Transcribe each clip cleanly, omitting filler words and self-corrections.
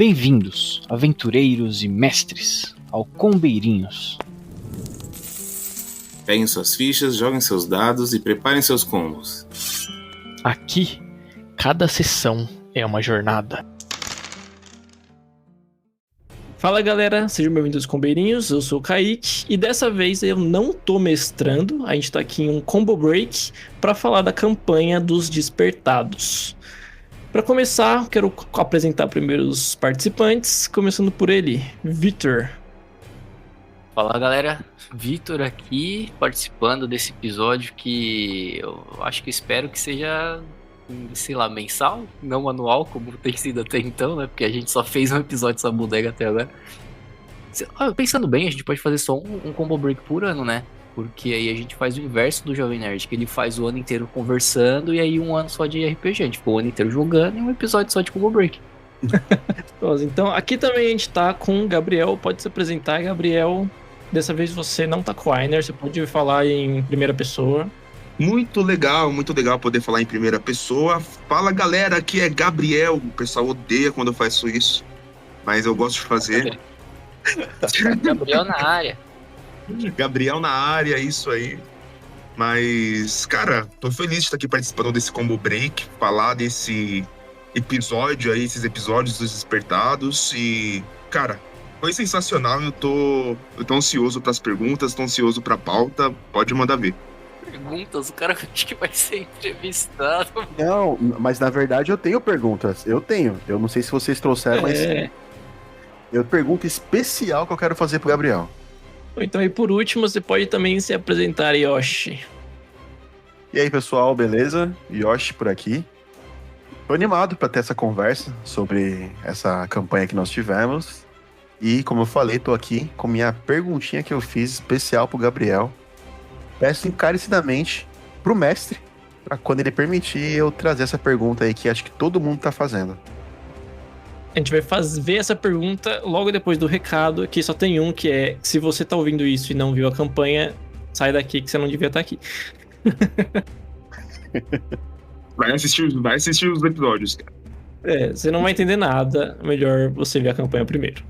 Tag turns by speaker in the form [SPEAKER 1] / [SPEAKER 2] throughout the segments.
[SPEAKER 1] Bem-vindos, aventureiros e mestres, ao Combeirinhos.
[SPEAKER 2] Peguem suas fichas, joguem seus dados e preparem seus combos.
[SPEAKER 1] Aqui, cada sessão é uma jornada.
[SPEAKER 3] Fala galera, sejam bem-vindos aos Combeirinhos, eu sou o Kaique e dessa vez eu não tô mestrando, a gente tá aqui em um combo break pra falar da campanha dos Despertados. Pra começar, quero apresentar primeiro os participantes, começando por ele, Vitor.
[SPEAKER 4] Fala galera, Vitor aqui participando desse episódio que eu acho que espero que seja, sei lá, mensal, não anual, como tem sido até então, né? Porque a gente só fez um episódio dessa bodega até agora. Pensando bem, a gente pode fazer só um combo break por ano, né? Porque aí a gente faz o inverso do Jovem Nerd, que ele faz o ano inteiro conversando e aí um ano só de RPG. A gente ficou o ano inteiro jogando e um episódio só de combo break.
[SPEAKER 3] Então, aqui também a gente tá com o Gabriel, pode se apresentar, Gabriel. Dessa vez você não tá com o Ainer, você pode falar em primeira pessoa.
[SPEAKER 5] Muito legal poder falar em primeira pessoa. Fala galera, aqui é Gabriel. O pessoal odeia quando eu faço isso, mas eu gosto de fazer.
[SPEAKER 4] Gabriel na área.
[SPEAKER 5] Gabriel na área, isso aí. Mas, cara, tô feliz de estar aqui participando desse Combo Break, falar desse episódio aí, esses episódios dos Despertados. E, cara, foi sensacional. Eu tô ansioso pras perguntas, tô ansioso pra pauta. Pode mandar ver.
[SPEAKER 4] Perguntas, o cara acha que vai ser entrevistado.
[SPEAKER 6] Não, mas na verdade eu tenho perguntas. Eu não sei se vocês trouxeram, mas eu pergunta especial que eu quero fazer pro Gabriel.
[SPEAKER 3] Então, e por último, você pode também se apresentar, Yoshi.
[SPEAKER 6] E aí, pessoal, beleza? Yoshi por aqui. Tô animado pra ter essa conversa sobre essa campanha que nós tivemos. E, como eu falei, tô aqui com minha perguntinha que eu fiz especial pro Gabriel. Peço encarecidamente pro mestre, pra quando ele permitir eu trazer essa pergunta aí que acho que todo mundo tá fazendo.
[SPEAKER 3] A gente vai ver essa pergunta logo depois do recado, que só tem um, que é: se você tá ouvindo isso e não viu a campanha, sai daqui que você não devia estar aqui.
[SPEAKER 5] Vai assistir os episódios, cara.
[SPEAKER 3] Você não vai entender nada, melhor você ver a campanha primeiro.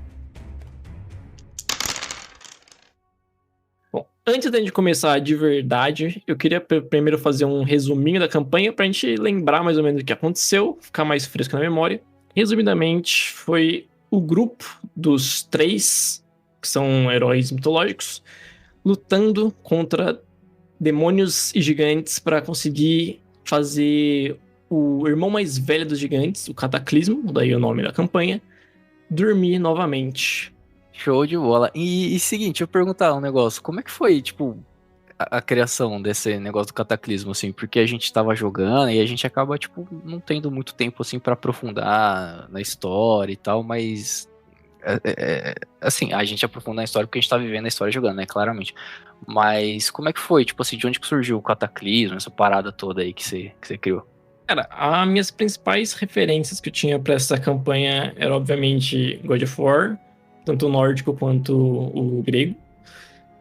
[SPEAKER 3] Bom, antes da gente começar de verdade, eu queria primeiro fazer um resuminho da campanha pra gente lembrar mais ou menos o que aconteceu, ficar mais fresco na memória. Resumidamente, foi o grupo dos 3, que são heróis mitológicos, lutando contra demônios e gigantes para conseguir fazer o irmão mais velho dos gigantes, o Cataclismo, daí o nome da campanha, dormir novamente.
[SPEAKER 4] Show de bola. E seguinte, deixa eu perguntar um negócio. Como é que foi, tipo, a criação desse negócio do Cataclismo, assim? Porque a gente tava jogando e a gente acaba, tipo, não tendo muito tempo, assim, pra aprofundar na história e tal, mas... assim, a gente aprofunda na história porque a gente tá vivendo a história jogando, né? Claramente. Mas como é que foi? Tipo assim, de onde que surgiu o Cataclismo, essa parada toda aí que você criou?
[SPEAKER 3] Cara, as minhas principais referências que eu tinha pra essa campanha era, obviamente, God of War, tanto o nórdico quanto o grego.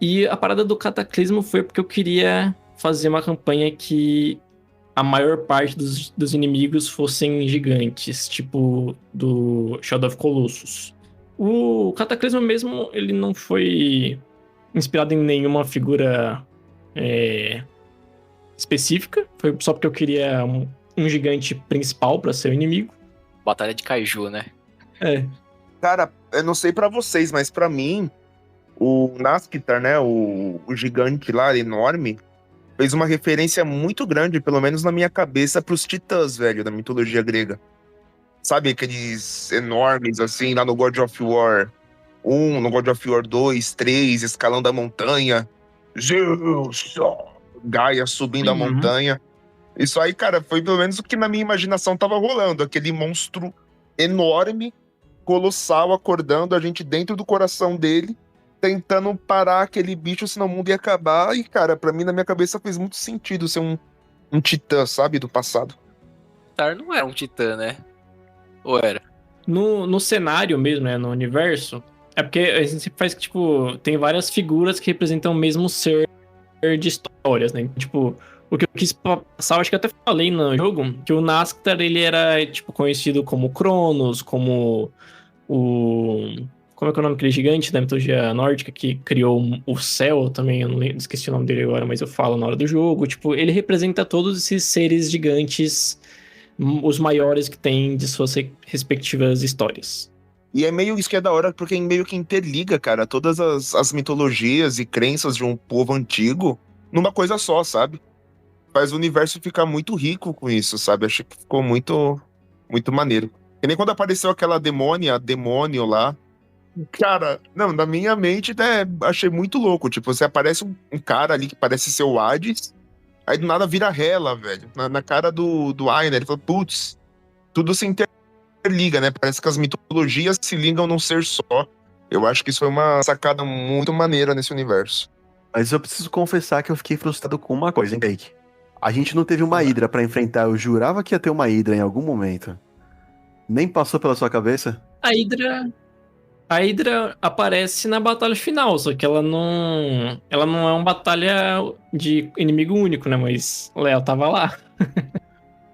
[SPEAKER 3] E a parada do Cataclismo foi porque eu queria fazer uma campanha que a maior parte dos inimigos fossem gigantes, tipo do Shadow of Colossus. O Cataclismo mesmo, ele não foi inspirado em nenhuma figura específica, foi só porque eu queria um gigante principal pra ser o inimigo.
[SPEAKER 4] Batalha de Kaiju, né?
[SPEAKER 5] Cara, eu não sei pra vocês, mas pra mim, o Nazgûl, né, o gigante lá, enorme, fez uma referência muito grande, pelo menos na minha cabeça, pros titãs, velho, da mitologia grega. Sabe aqueles enormes, assim, lá no God of War 1, no God of War 2, 3, escalando a montanha. Zeus, Gaia subindo a montanha. Isso aí, cara, foi pelo menos o que na minha imaginação tava rolando. Aquele monstro enorme, colossal, acordando a gente dentro do coração dele, tentando parar aquele bicho, senão o mundo ia acabar. E, cara, pra mim, na minha cabeça, fez muito sentido ser um titã, sabe, do passado.
[SPEAKER 4] Tar não era um titã, né? Ou era?
[SPEAKER 3] No cenário mesmo, né, no universo, é porque a gente sempre faz que, tipo, tem várias figuras que representam o mesmo ser de histórias, né? Tipo, o que eu quis passar, eu acho que eu até falei no jogo, que o Nazgûl, ele era, tipo, conhecido como Cronos, como Como é que é o nome daquele gigante da mitologia nórdica que criou o céu também? Eu não esqueci o nome dele agora, mas eu falo na hora do jogo. Tipo, ele representa todos esses seres gigantes, os maiores que tem de suas respectivas histórias.
[SPEAKER 5] E é meio isso que é da hora, porque meio que interliga, cara, todas as mitologias e crenças de um povo antigo numa coisa só, sabe? Faz o universo ficar muito rico com isso, sabe? Achei que ficou muito, muito maneiro. E nem quando apareceu aquela demônio lá. Cara, não, na minha mente até achei muito louco. Tipo, você aparece um cara ali que parece ser o Hades, aí do nada vira Hela, velho. Na cara do Aina. Ele falou, putz, tudo se interliga, né? Parece que as mitologias se ligam num ser só. Eu acho que isso foi uma sacada muito maneira nesse universo.
[SPEAKER 6] Mas eu preciso confessar que eu fiquei frustrado com uma coisa, hein, Kaique? A gente não teve uma Hydra pra enfrentar. Eu jurava que ia ter uma Hydra em algum momento. Nem passou pela sua cabeça?
[SPEAKER 3] A Hydra aparece na batalha final, só que ela não é uma batalha de inimigo único, né? Mas o Léo tava lá.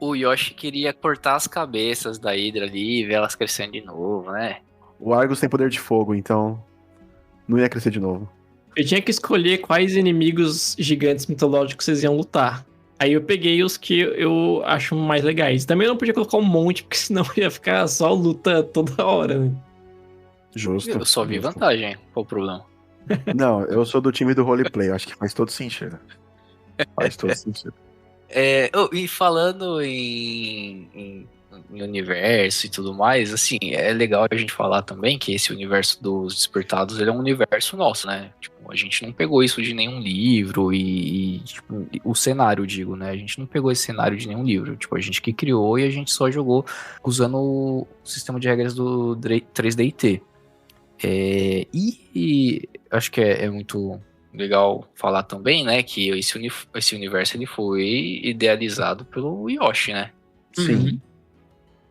[SPEAKER 4] O Yoshi queria cortar as cabeças da Hydra ali e ver elas crescendo de novo, né?
[SPEAKER 6] O Argus tem poder de fogo, então não ia crescer de novo.
[SPEAKER 3] Eu tinha que escolher quais inimigos gigantes mitológicos vocês iam lutar. Aí eu peguei os que eu acho mais legais. Também não podia colocar um monte, porque senão ia ficar só luta toda hora, né?
[SPEAKER 6] Justo.
[SPEAKER 4] Eu só vi
[SPEAKER 6] justo.
[SPEAKER 4] vantagem. Qual o problema?
[SPEAKER 6] Não, eu sou do time do roleplay. Acho que faz todo sentido. Faz todo sentido.
[SPEAKER 4] E falando em universo e tudo mais, assim, é legal a gente falar também que esse universo dos Despertados, ele é um universo nosso, né? Tipo, a gente não pegou isso de nenhum livro tipo, o cenário, digo, né? A gente não pegou esse cenário de nenhum livro. Tipo, a gente que criou e a gente só jogou usando o sistema de regras do 3DT. E acho que é muito legal falar também, né, que esse universo ele foi idealizado pelo Yoshi, né?
[SPEAKER 6] Sim.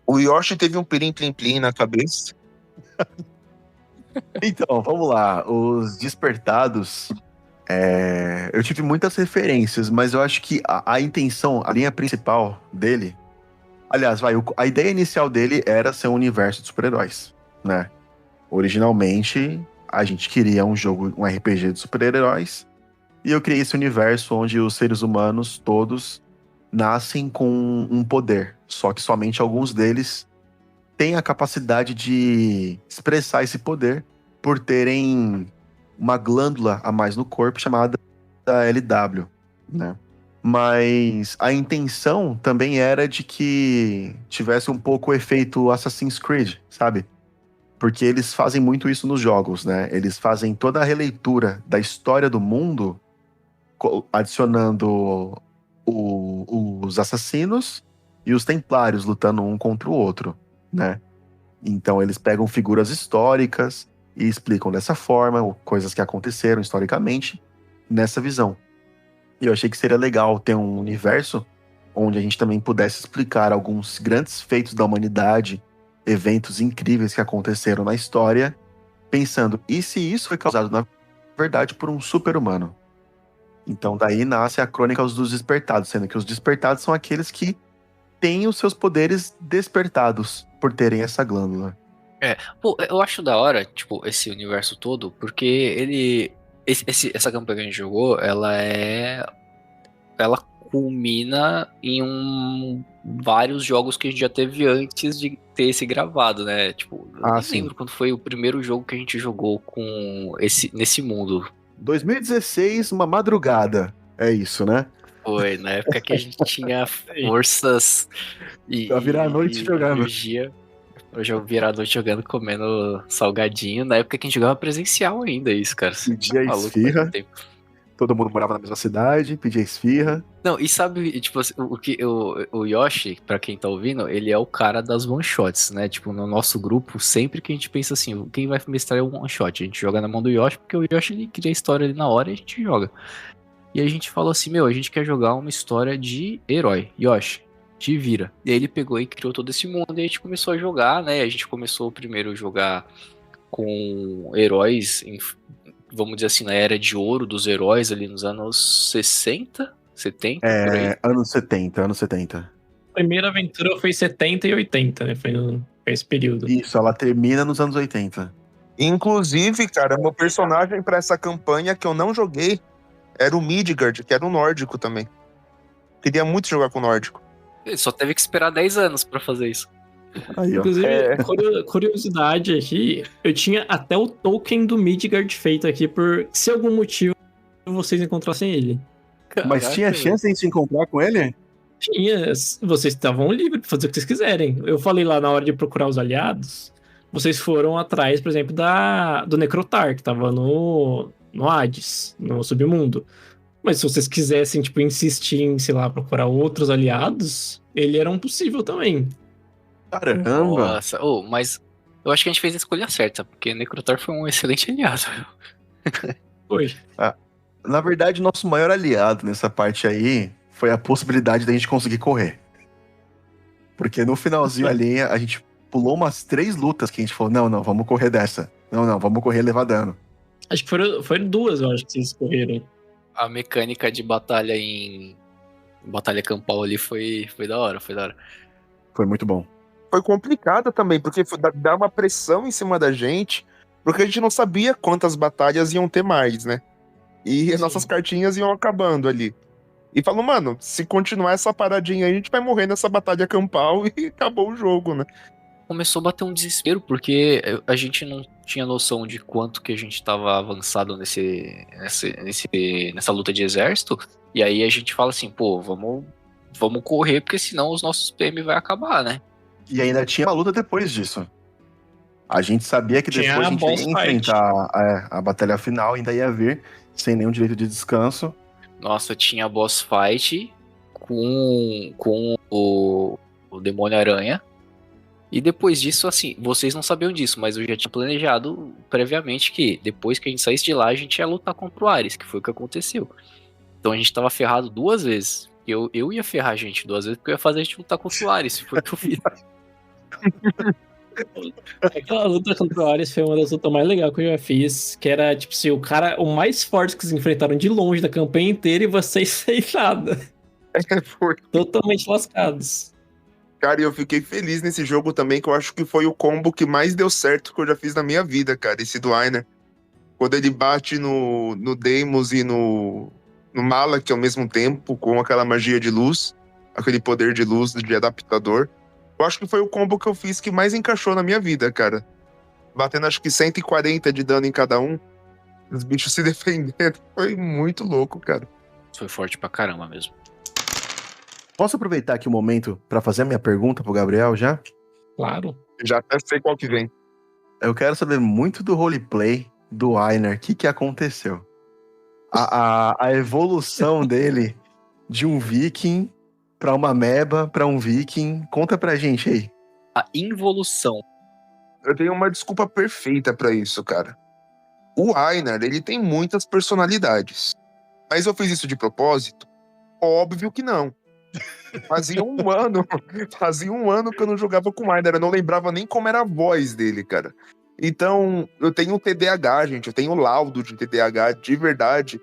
[SPEAKER 5] O Yoshi teve um pirim-plim-plim na cabeça.
[SPEAKER 6] Então, vamos lá. Os Despertados. Eu tive muitas referências, mas eu acho que a intenção, a linha principal dele. Aliás, a ideia inicial dele era ser um universo de super-heróis, né? Originalmente, a gente queria um jogo, um RPG de super-heróis, e eu criei esse universo onde os seres humanos todos nascem com um poder, só que somente alguns deles têm a capacidade de expressar esse poder por terem uma glândula a mais no corpo chamada LW, né? Mas a intenção também era de que tivesse um pouco o efeito Assassin's Creed, sabe? Porque eles fazem muito isso nos jogos, né? Eles fazem toda a releitura da história do mundo, adicionando os assassinos e os templários lutando um contra o outro, né? Então eles pegam figuras históricas e explicam dessa forma coisas que aconteceram historicamente nessa visão. E eu achei que seria legal ter um universo onde a gente também pudesse explicar alguns grandes feitos da humanidade, eventos incríveis que aconteceram na história, pensando, e se isso foi causado, na verdade, por um super-humano? Então daí nasce a Crônica dos Despertados, sendo que os Despertados são aqueles que têm os seus poderes despertados por terem essa glândula.
[SPEAKER 4] Pô, eu acho da hora, tipo, esse universo todo, porque essa campanha que a gente jogou, ela culmina em vários jogos que a gente já teve antes de ter esse gravado, né? Tipo, eu nem
[SPEAKER 6] sim.
[SPEAKER 4] lembro quando foi o primeiro jogo que a gente jogou nesse mundo.
[SPEAKER 6] 2016, uma madrugada. É isso, né?
[SPEAKER 4] Foi, na época que a gente tinha forças
[SPEAKER 6] Pra virar a noite jogando.
[SPEAKER 4] energia. Hoje eu virar a noite jogando, comendo salgadinho. Na época que a gente jogava presencial ainda, isso, cara. Você
[SPEAKER 6] Pedia
[SPEAKER 4] tá maluco,
[SPEAKER 6] esfirra.
[SPEAKER 4] faz tempo.
[SPEAKER 6] Todo mundo morava na mesma cidade, pedia esfirra.
[SPEAKER 4] Não, e sabe, tipo, o Yoshi, pra quem tá ouvindo, ele é o cara das one-shots, né? Tipo, no nosso grupo, sempre que a gente pensa assim, quem vai mestrar é o one-shot? A gente joga na mão do Yoshi, porque o Yoshi, ele cria a história ali na hora e a gente joga. E a gente falou assim, a gente quer jogar uma história de herói. Yoshi, te vira. E aí ele pegou e criou todo esse mundo e a gente começou a jogar, né? A gente começou primeiro a jogar com heróis, vamos dizer assim, na era de ouro dos heróis ali nos anos 60, 70, por aí.
[SPEAKER 6] Anos 70.
[SPEAKER 3] A primeira aventura foi 70 e 80, né? Foi no esse período.
[SPEAKER 6] Isso, ela termina nos anos 80.
[SPEAKER 5] Inclusive, cara, meu personagem pra essa campanha que eu não joguei era o Midgard, que era um nórdico também. Queria muito jogar com o nórdico.
[SPEAKER 4] Ele só teve que esperar 10 anos pra fazer isso.
[SPEAKER 6] Aí, ó.
[SPEAKER 3] Inclusive,
[SPEAKER 5] É.
[SPEAKER 3] curiosidade aqui, eu tinha até o token do Midgard feito aqui por se algum motivo vocês encontrassem ele.
[SPEAKER 6] Mas
[SPEAKER 4] Caraca,
[SPEAKER 6] tinha
[SPEAKER 4] velho.
[SPEAKER 6] chance de se encontrar com ele?
[SPEAKER 3] Tinha, vocês estavam livres para fazer o que vocês quiserem. Eu falei lá na hora de procurar os aliados, vocês foram atrás, por exemplo, do Necrotar, que tava no Hades, no submundo. Mas se vocês quisessem, tipo, insistir em, sei lá, procurar outros aliados, ele era um possível também.
[SPEAKER 6] Caramba!
[SPEAKER 4] Nossa, mas eu acho que a gente fez a escolha certa, porque Necrotar foi um excelente aliado.
[SPEAKER 3] Foi.
[SPEAKER 6] Na verdade, nosso maior aliado nessa parte aí foi a possibilidade da gente conseguir correr. Porque no finalzinho ali, a gente pulou umas 3 lutas que a gente falou, não, vamos correr dessa. Não, vamos correr e levar dano.
[SPEAKER 3] Acho que foram 2, eu acho, que vocês escorreram.
[SPEAKER 4] A mecânica de batalha em batalha campal ali foi da hora, foi da hora.
[SPEAKER 6] Foi muito bom.
[SPEAKER 5] Foi complicada também, porque dá uma pressão em cima da gente, porque a gente não sabia quantas batalhas iam ter mais, né? E as nossas cartinhas iam acabando ali. E falou, mano, se continuar essa paradinha aí, a gente vai morrer nessa batalha campal e acabou o jogo, né?
[SPEAKER 4] Começou a bater um desespero, porque a gente não tinha noção de quanto que a gente tava avançado nessa luta de exército. E aí a gente fala assim, pô, vamos correr, porque senão os nossos PM vai acabar, né?
[SPEAKER 6] E ainda tinha uma luta depois disso. A gente sabia que
[SPEAKER 3] Tinha
[SPEAKER 6] depois a
[SPEAKER 3] a
[SPEAKER 6] gente
[SPEAKER 3] boss
[SPEAKER 6] ia
[SPEAKER 3] fight.
[SPEAKER 6] enfrentar a batalha final, ainda ia vir sem nenhum direito de descanso.
[SPEAKER 4] Nossa, tinha boss fight com o Demônio Aranha. E depois disso, assim, vocês não sabiam disso, mas eu já tinha planejado previamente que depois que a gente saísse de lá, a gente ia lutar contra o Ares, que foi o que aconteceu. Então a gente tava ferrado 2 vezes. Eu ia ferrar a gente 2 vezes, porque eu ia fazer a gente lutar contra o Ares, foi o que eu fiz.
[SPEAKER 3] Aquela luta contra o Ares foi uma das lutas mais legais que eu já fiz, que era, tipo assim, o mais forte que vocês enfrentaram de longe da campanha inteira e vocês sem nada.
[SPEAKER 5] Foi.
[SPEAKER 3] Totalmente lascados.
[SPEAKER 5] Cara, e eu fiquei feliz nesse jogo também, que eu acho que foi o combo que mais deu certo que eu já fiz na minha vida, cara, esse do Ainer. Quando ele bate no Deimos e no Malak ao mesmo tempo, com aquela magia de luz, aquele poder de luz de adaptador. Eu acho que foi o combo que eu fiz que mais encaixou na minha vida, cara. Batendo acho que 140 de dano em cada um, os bichos se defendendo. Foi muito louco, cara.
[SPEAKER 4] Foi forte pra caramba mesmo.
[SPEAKER 6] Posso aproveitar aqui o momento para fazer a minha pergunta pro Gabriel já?
[SPEAKER 3] Claro.
[SPEAKER 5] Já até sei qual que vem.
[SPEAKER 6] Eu quero saber muito do roleplay do Ainer. O que aconteceu? A evolução dele de um viking pra uma meba, pra um viking. Conta pra gente aí.
[SPEAKER 4] A involução.
[SPEAKER 5] Eu tenho uma desculpa perfeita pra isso, cara. O Ainer, ele tem muitas personalidades. Mas eu fiz isso de propósito? Óbvio que não. Fazia um ano que eu não jogava com o Ainer, eu não lembrava nem como era a voz dele, cara. Então, eu tenho TDAH, gente, eu tenho laudo de TDAH de verdade.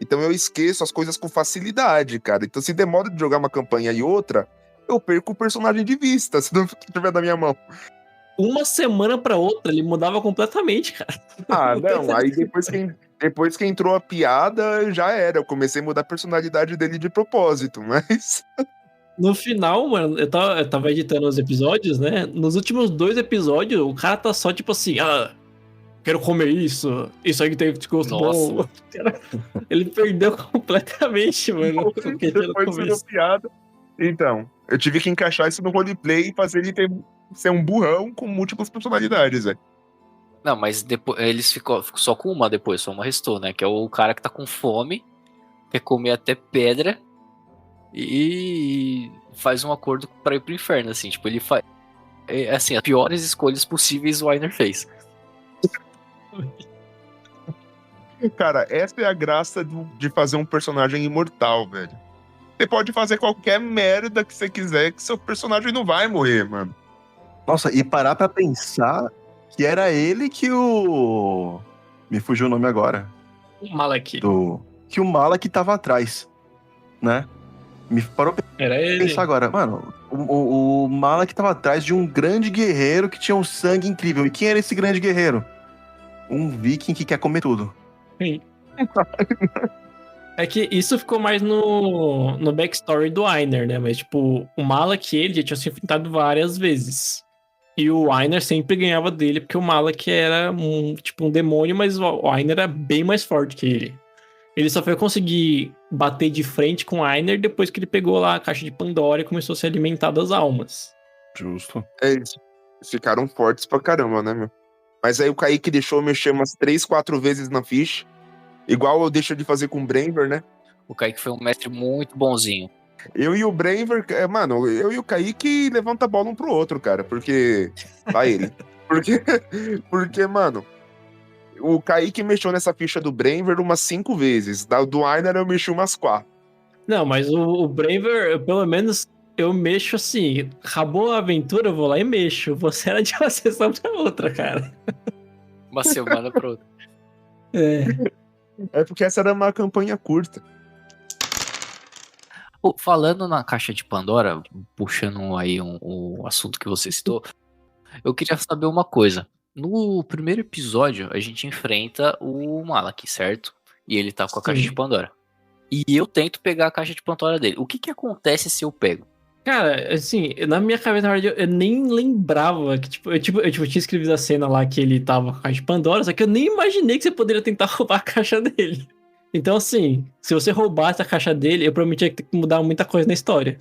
[SPEAKER 5] Então eu esqueço as coisas com facilidade, cara. Então se demora de jogar uma campanha e outra, eu perco o personagem de vista, se não estiver na minha mão.
[SPEAKER 3] Uma semana pra outra, ele mudava completamente, cara.
[SPEAKER 5] Ah, não, aí depois que entrou a piada, já era. Eu comecei a mudar a personalidade dele de propósito, mas...
[SPEAKER 3] No final, mano, eu tava editando os episódios, né? Nos últimos 2 episódios, o cara tá só tipo assim, quero comer isso aí que tem gosto bom. Cara, ele perdeu completamente, mano.
[SPEAKER 5] Depois virou piada. Então, eu tive que encaixar isso no roleplay e fazer ele ser um burrão com múltiplas personalidades, velho.
[SPEAKER 4] Não, mas depois eles ficou só com uma depois, só uma restou, né? Que é o cara que tá com fome, quer comer até pedra e faz um acordo pra ir pro inferno, assim. Tipo, ele faz... Assim, as piores escolhas possíveis o Ainer fez.
[SPEAKER 5] Cara, essa é a graça de fazer um personagem imortal, velho. Você pode fazer qualquer merda que você quiser, que seu personagem não vai morrer, mano.
[SPEAKER 6] Nossa, e parar pra pensar que era ele que o... Me fugiu o nome agora.
[SPEAKER 3] O Malak.
[SPEAKER 6] Que o Malak tava atrás, né? Me parou pra
[SPEAKER 3] Era ele.
[SPEAKER 6] pensar agora. Mano, O Malak tava atrás de um grande guerreiro que tinha um sangue incrível. E quem era esse grande guerreiro? Um viking que quer comer tudo.
[SPEAKER 3] Sim. É que isso ficou mais no backstory do Ainer, né? Mas, tipo, o Malak, ele já tinha se enfrentado várias vezes. E o Ainer sempre ganhava dele, porque o Malak era um demônio, mas o Ainer era bem mais forte que ele. Ele só foi conseguir bater de frente com o Ainer depois que ele pegou lá a caixa de Pandora e começou a se alimentar das almas.
[SPEAKER 6] Justo.
[SPEAKER 5] Eles ficaram fortes pra caramba, né, meu? Mas aí o Kaique deixou eu mexer umas 3, 4 vezes na ficha. Igual eu deixo de fazer com o Braver, né?
[SPEAKER 4] O Kaique foi um mestre muito bonzinho.
[SPEAKER 5] Eu e o Braver, mano, eu e o Kaique levanta a bola um pro outro, cara. Porque. Vai ele. Porque, mano, o Kaique mexeu nessa ficha do Braver umas 5 vezes. Do Ainer eu mexi umas 4.
[SPEAKER 3] Não, mas o Braver, pelo menos, eu mexo assim. Acabou a aventura, eu vou lá e mexo. Você era de uma sessão pra outra, cara.
[SPEAKER 4] Uma semana pra outra.
[SPEAKER 5] É porque essa era uma campanha curta.
[SPEAKER 4] Falando na caixa de Pandora, puxando aí o assunto que você citou, eu queria saber uma coisa. No primeiro episódio, a gente enfrenta o Malak, certo? E ele tá com a caixa de Pandora. E eu tento pegar a caixa de Pandora dele. O que acontece se eu pego?
[SPEAKER 3] Cara, assim, na minha cabeça, na verdade, eu nem lembrava que, eu tinha escrevido a cena lá que ele tava com a caixa de Pandora, só que eu nem imaginei que você poderia tentar roubar a caixa dele. Então, assim, se você roubasse a caixa dele, eu provavelmente ia ter que mudar muita coisa na história.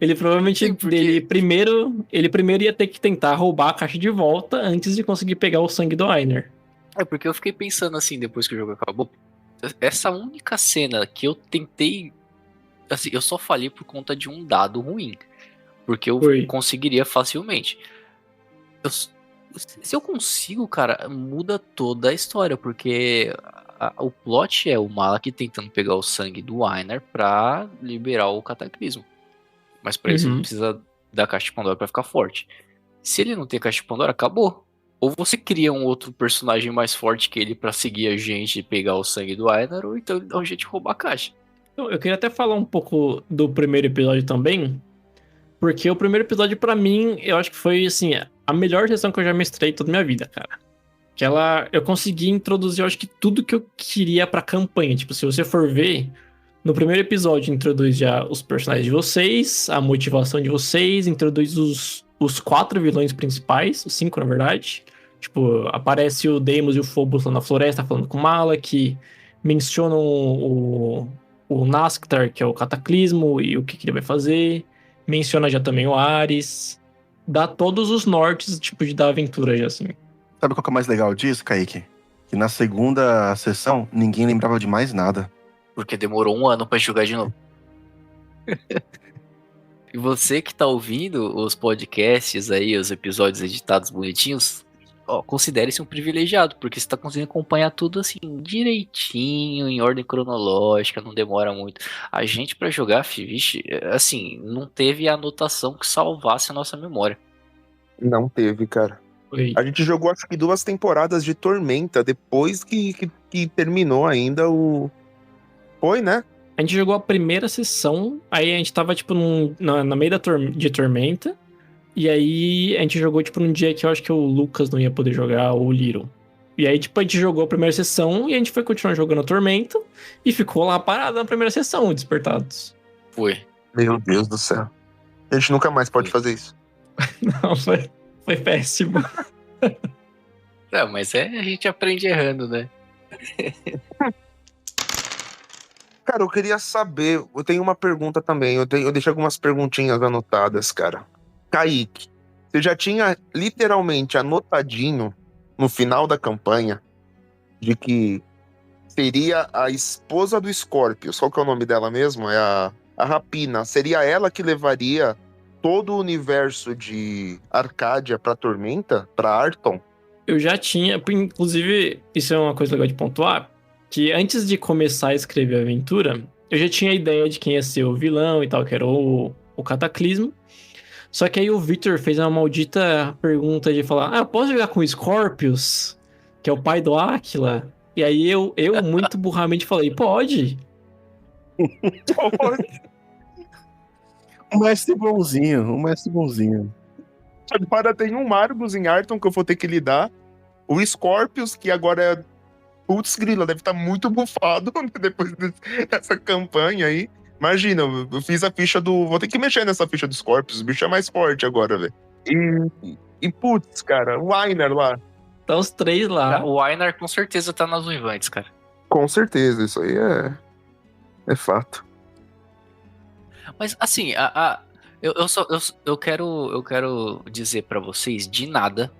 [SPEAKER 3] Ele provavelmente,
[SPEAKER 4] Sim, porque-
[SPEAKER 3] ele primeiro ia ter que tentar roubar a caixa de volta antes de conseguir pegar o sangue do Ainer.
[SPEAKER 4] É porque eu fiquei pensando assim, depois que o jogo acabou, essa única cena que eu tentei, assim, eu só falhei por conta de um dado ruim, porque eu
[SPEAKER 3] Foi.
[SPEAKER 4] conseguiria facilmente. Se eu consigo, cara, muda toda a história, porque o plot é o Malak tentando pegar o sangue do Ainer pra liberar o cataclismo. Mas pra isso ele
[SPEAKER 3] Uhum.
[SPEAKER 4] precisa da caixa de Pandora pra ficar forte. Se ele não tem caixa de Pandora, acabou. Ou você cria um outro personagem mais forte que ele pra seguir a gente e pegar o sangue do Ainer, ou então ele dá um jeito de roubar a caixa.
[SPEAKER 3] Então, eu queria até falar um pouco do primeiro episódio também, porque o primeiro episódio, pra mim, eu acho que foi, assim, a melhor sessão que eu já mestrei toda a minha vida, cara. Que eu consegui introduzir, eu acho que tudo que eu queria pra campanha. Tipo, se você for ver, no primeiro episódio introduz já os personagens de vocês, a motivação de vocês, introduz os 4 vilões principais, os 5, na verdade. Tipo, aparece o Deimos e o Phobos lá na floresta falando com o Malak, mencionam o Nasktar, que é o Cataclismo, e o que ele vai fazer. Menciona já também o Ares. Dá todos os nortes, tipo, da aventura já, assim.
[SPEAKER 6] Sabe qual que é o mais legal disso, Kaique? Que na segunda sessão, ninguém lembrava de mais nada.
[SPEAKER 4] Porque demorou 1 ano pra jogar de novo. E você que tá ouvindo os podcasts aí, os episódios editados bonitinhos, ó, considere-se um privilegiado, porque você tá conseguindo acompanhar tudo assim, direitinho, em ordem cronológica, não demora muito. A gente pra jogar, vixe, assim, não teve a anotação que salvasse a nossa memória.
[SPEAKER 5] Não teve, cara.
[SPEAKER 3] Foi.
[SPEAKER 5] A gente jogou acho que 2 temporadas de Tormenta depois que terminou ainda o. Foi, né?
[SPEAKER 3] A gente jogou a primeira sessão, aí a gente tava, tipo, na meio de Tormenta, e aí a gente jogou, tipo, num dia que eu acho que o Lucas não ia poder jogar, ou o Little. E aí, tipo, a gente jogou a primeira sessão, e a gente foi continuar jogando a Tormenta, e ficou lá parado na primeira sessão, Despertados.
[SPEAKER 4] Foi.
[SPEAKER 5] Meu Deus do céu. A gente nunca mais pode fazer isso.
[SPEAKER 3] Não, foi péssimo.
[SPEAKER 4] Não, mas a gente aprende errando, né?
[SPEAKER 5] Cara, eu queria saber, eu tenho uma pergunta também, eu deixei algumas perguntinhas anotadas, cara. Kaique, você já tinha literalmente anotadinho no final da campanha de que seria a esposa do Scorpius, qual que é o nome dela mesmo? É a Rapina, seria ela que levaria todo o universo de Arcádia pra Tormenta, pra Arton?
[SPEAKER 3] Eu já tinha, inclusive, isso é uma coisa legal de pontuar, que antes de começar a escrever a aventura, eu já tinha a ideia de quem ia ser o vilão e tal, que era o Cataclismo. Só que aí o Victor fez uma maldita pergunta de falar, eu posso jogar com o Scorpius, que é o pai do Áquila? E aí eu muito burramente falei, pode.
[SPEAKER 6] Um mestre bonzinho, um mestre bonzinho.
[SPEAKER 5] Agora tem um Argus em Arton que eu vou ter que lidar. O Scorpius, que agora é. Putz, grila, deve estar muito bufado depois dessa campanha aí. Imagina, eu fiz a ficha do. Vou ter que mexer nessa ficha do Scorpius. O bicho é mais forte agora, velho. E putz, cara, o Einar lá.
[SPEAKER 3] Tá os três lá.
[SPEAKER 4] O Einar com certeza tá nas Uivantes, cara.
[SPEAKER 5] Com certeza, isso aí é fato.
[SPEAKER 4] Mas assim, eu quero dizer pra vocês de nada,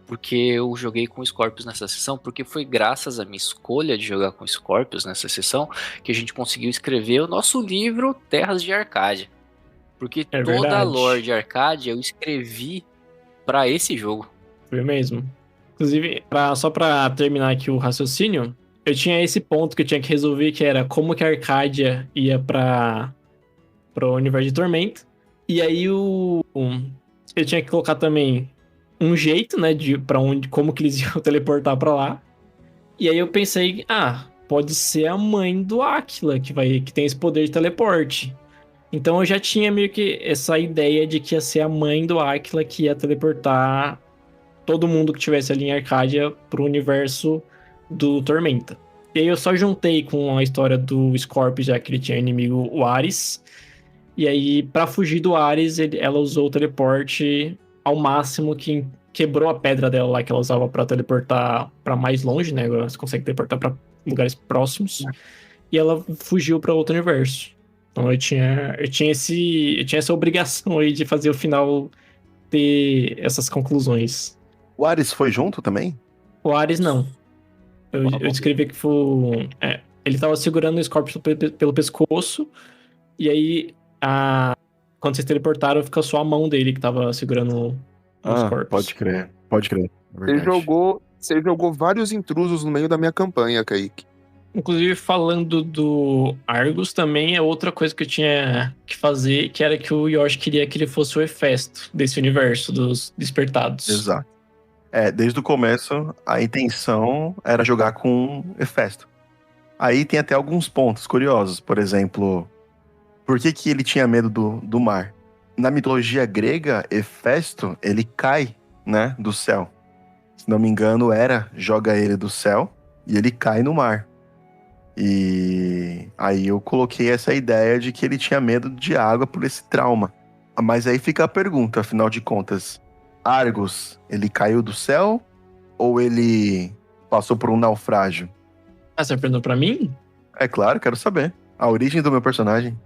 [SPEAKER 4] porque eu joguei com Scorpius nessa sessão, porque foi graças à minha escolha de jogar com Scorpius nessa sessão que a gente conseguiu escrever o nosso livro Terras de Arcádia. Porque
[SPEAKER 3] É
[SPEAKER 4] toda a
[SPEAKER 3] verdade.
[SPEAKER 4] lore de Arcádia eu escrevi pra esse jogo.
[SPEAKER 3] Foi mesmo. Inclusive, só pra terminar aqui o raciocínio, eu tinha esse ponto que eu tinha que resolver, que era como que a Arcádia ia pro universo de Tormenta. E aí eu tinha que colocar também um jeito, né, como que eles iam teleportar pra lá. E aí eu pensei, pode ser a mãe do Áquila, que tem esse poder de teleporte. Então eu já tinha meio que essa ideia de que ia ser a mãe do Áquila que ia teleportar todo mundo que tivesse ali em Arcádia pro universo do Tormenta. E aí eu só juntei com a história do Scorpius, já que ele tinha inimigo o Ares. E aí, pra fugir do Ares, ela usou o teleporte ao máximo, que quebrou a pedra dela lá, que ela usava pra teleportar pra mais longe, né? Agora você consegue teleportar pra lugares próximos. E ela fugiu pra outro universo. Então eu tinha essa obrigação aí de fazer o final ter essas conclusões.
[SPEAKER 6] O Ares foi junto também?
[SPEAKER 3] O Ares não. Eu descrevi que foi. Ele tava segurando o Scorpius pelo pescoço. E aí, quando vocês teleportaram, fica só a mão dele que tava segurando o Scorpius.
[SPEAKER 6] Pode crer. É verdade.
[SPEAKER 5] Você jogou vários intrusos no meio da minha campanha, Kaique.
[SPEAKER 3] Inclusive, falando do Argus, também é outra coisa que eu tinha que fazer, que era que o Yoshi queria que ele fosse o Hefesto desse universo dos Despertados.
[SPEAKER 6] Exato. Desde o começo, a intenção era jogar com Hefesto. Aí tem até alguns pontos curiosos. Por exemplo, por que ele tinha medo do mar? Na mitologia grega, Hefesto, ele cai, né, do céu. Se não me engano, Hera joga ele do céu e ele cai no mar. E aí eu coloquei essa ideia de que ele tinha medo de água por esse trauma. Mas aí fica a pergunta, afinal de contas. Argus, ele caiu do céu ou ele passou por um naufrágio?
[SPEAKER 3] Você perguntou pra mim?
[SPEAKER 6] É claro, quero saber. A origem do meu personagem.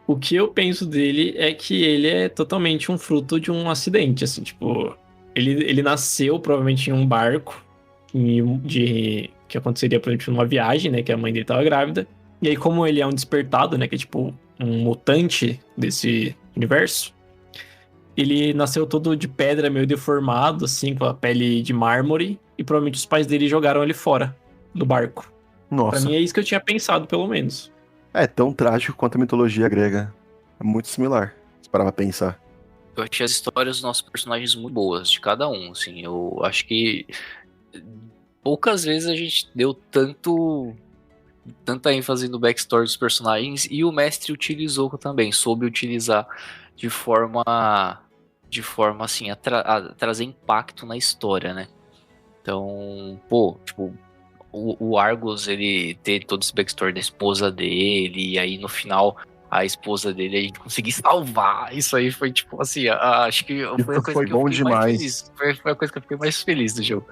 [SPEAKER 3] O que eu penso dele é que ele é totalmente um fruto de um acidente, assim, tipo... Ele nasceu provavelmente em um barco que aconteceria, por exemplo, numa viagem, né, que a mãe dele tava grávida. E aí, como ele é um despertado, né, que é tipo um mutante desse universo, ele nasceu todo de pedra, meio deformado, assim, com a pele de mármore, e provavelmente os pais dele jogaram ele fora do barco.
[SPEAKER 6] Nossa.
[SPEAKER 3] Pra mim é isso que eu tinha pensado, pelo menos.
[SPEAKER 6] É tão trágico quanto a mitologia grega. É muito similar, se parar pra pensar.
[SPEAKER 4] Eu achei as histórias dos nossos personagens muito boas, de cada um, assim. Eu acho que poucas vezes a gente deu tanta ênfase no backstory dos personagens, e o mestre utilizou também, soube utilizar de forma assim, a trazer impacto na história, né? Então, tipo, o Argus, ele ter todo esse backstory da esposa dele, e aí no final a esposa dele a gente conseguir salvar. Isso aí foi tipo assim, acho que foi a coisa
[SPEAKER 6] foi
[SPEAKER 4] que
[SPEAKER 6] bom
[SPEAKER 4] eu fiquei
[SPEAKER 6] demais.
[SPEAKER 4] mais feliz. Foi a coisa que eu fiquei mais feliz do jogo.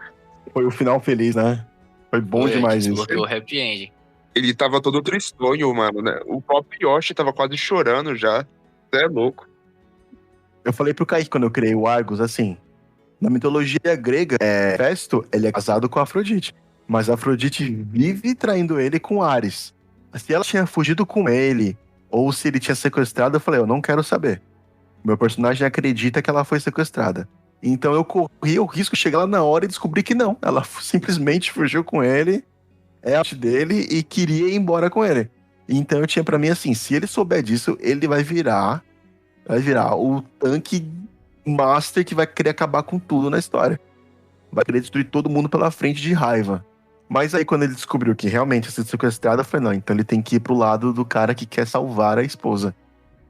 [SPEAKER 6] Foi o final feliz, né? Foi bom demais isso.
[SPEAKER 4] Desbloqueou o happy ending.
[SPEAKER 5] Ele tava todo tristonho, mano, né? O próprio Yoshi tava quase chorando já. Você é louco.
[SPEAKER 6] Eu falei pro Kaique quando eu criei o Argus, assim, na mitologia grega, Hefesto, ele é casado com a Afrodite. Mas a Afrodite vive traindo ele com Ares. Se ela tinha fugido com ele, ou se ele tinha sequestrado, eu falei, eu não quero saber. Meu personagem acredita que ela foi sequestrada. Então eu corri o risco de chegar lá na hora e descobrir que não. Ela simplesmente fugiu com ele, é a arte dele e queria ir embora com ele. Então eu tinha pra mim assim, se ele souber disso, ele vai virar o tanque master que vai querer acabar com tudo na história. Vai querer destruir todo mundo pela frente de raiva. Mas aí quando ele descobriu que realmente ia ser sequestrado, eu falei, não, então ele tem que ir pro lado do cara que quer salvar a esposa.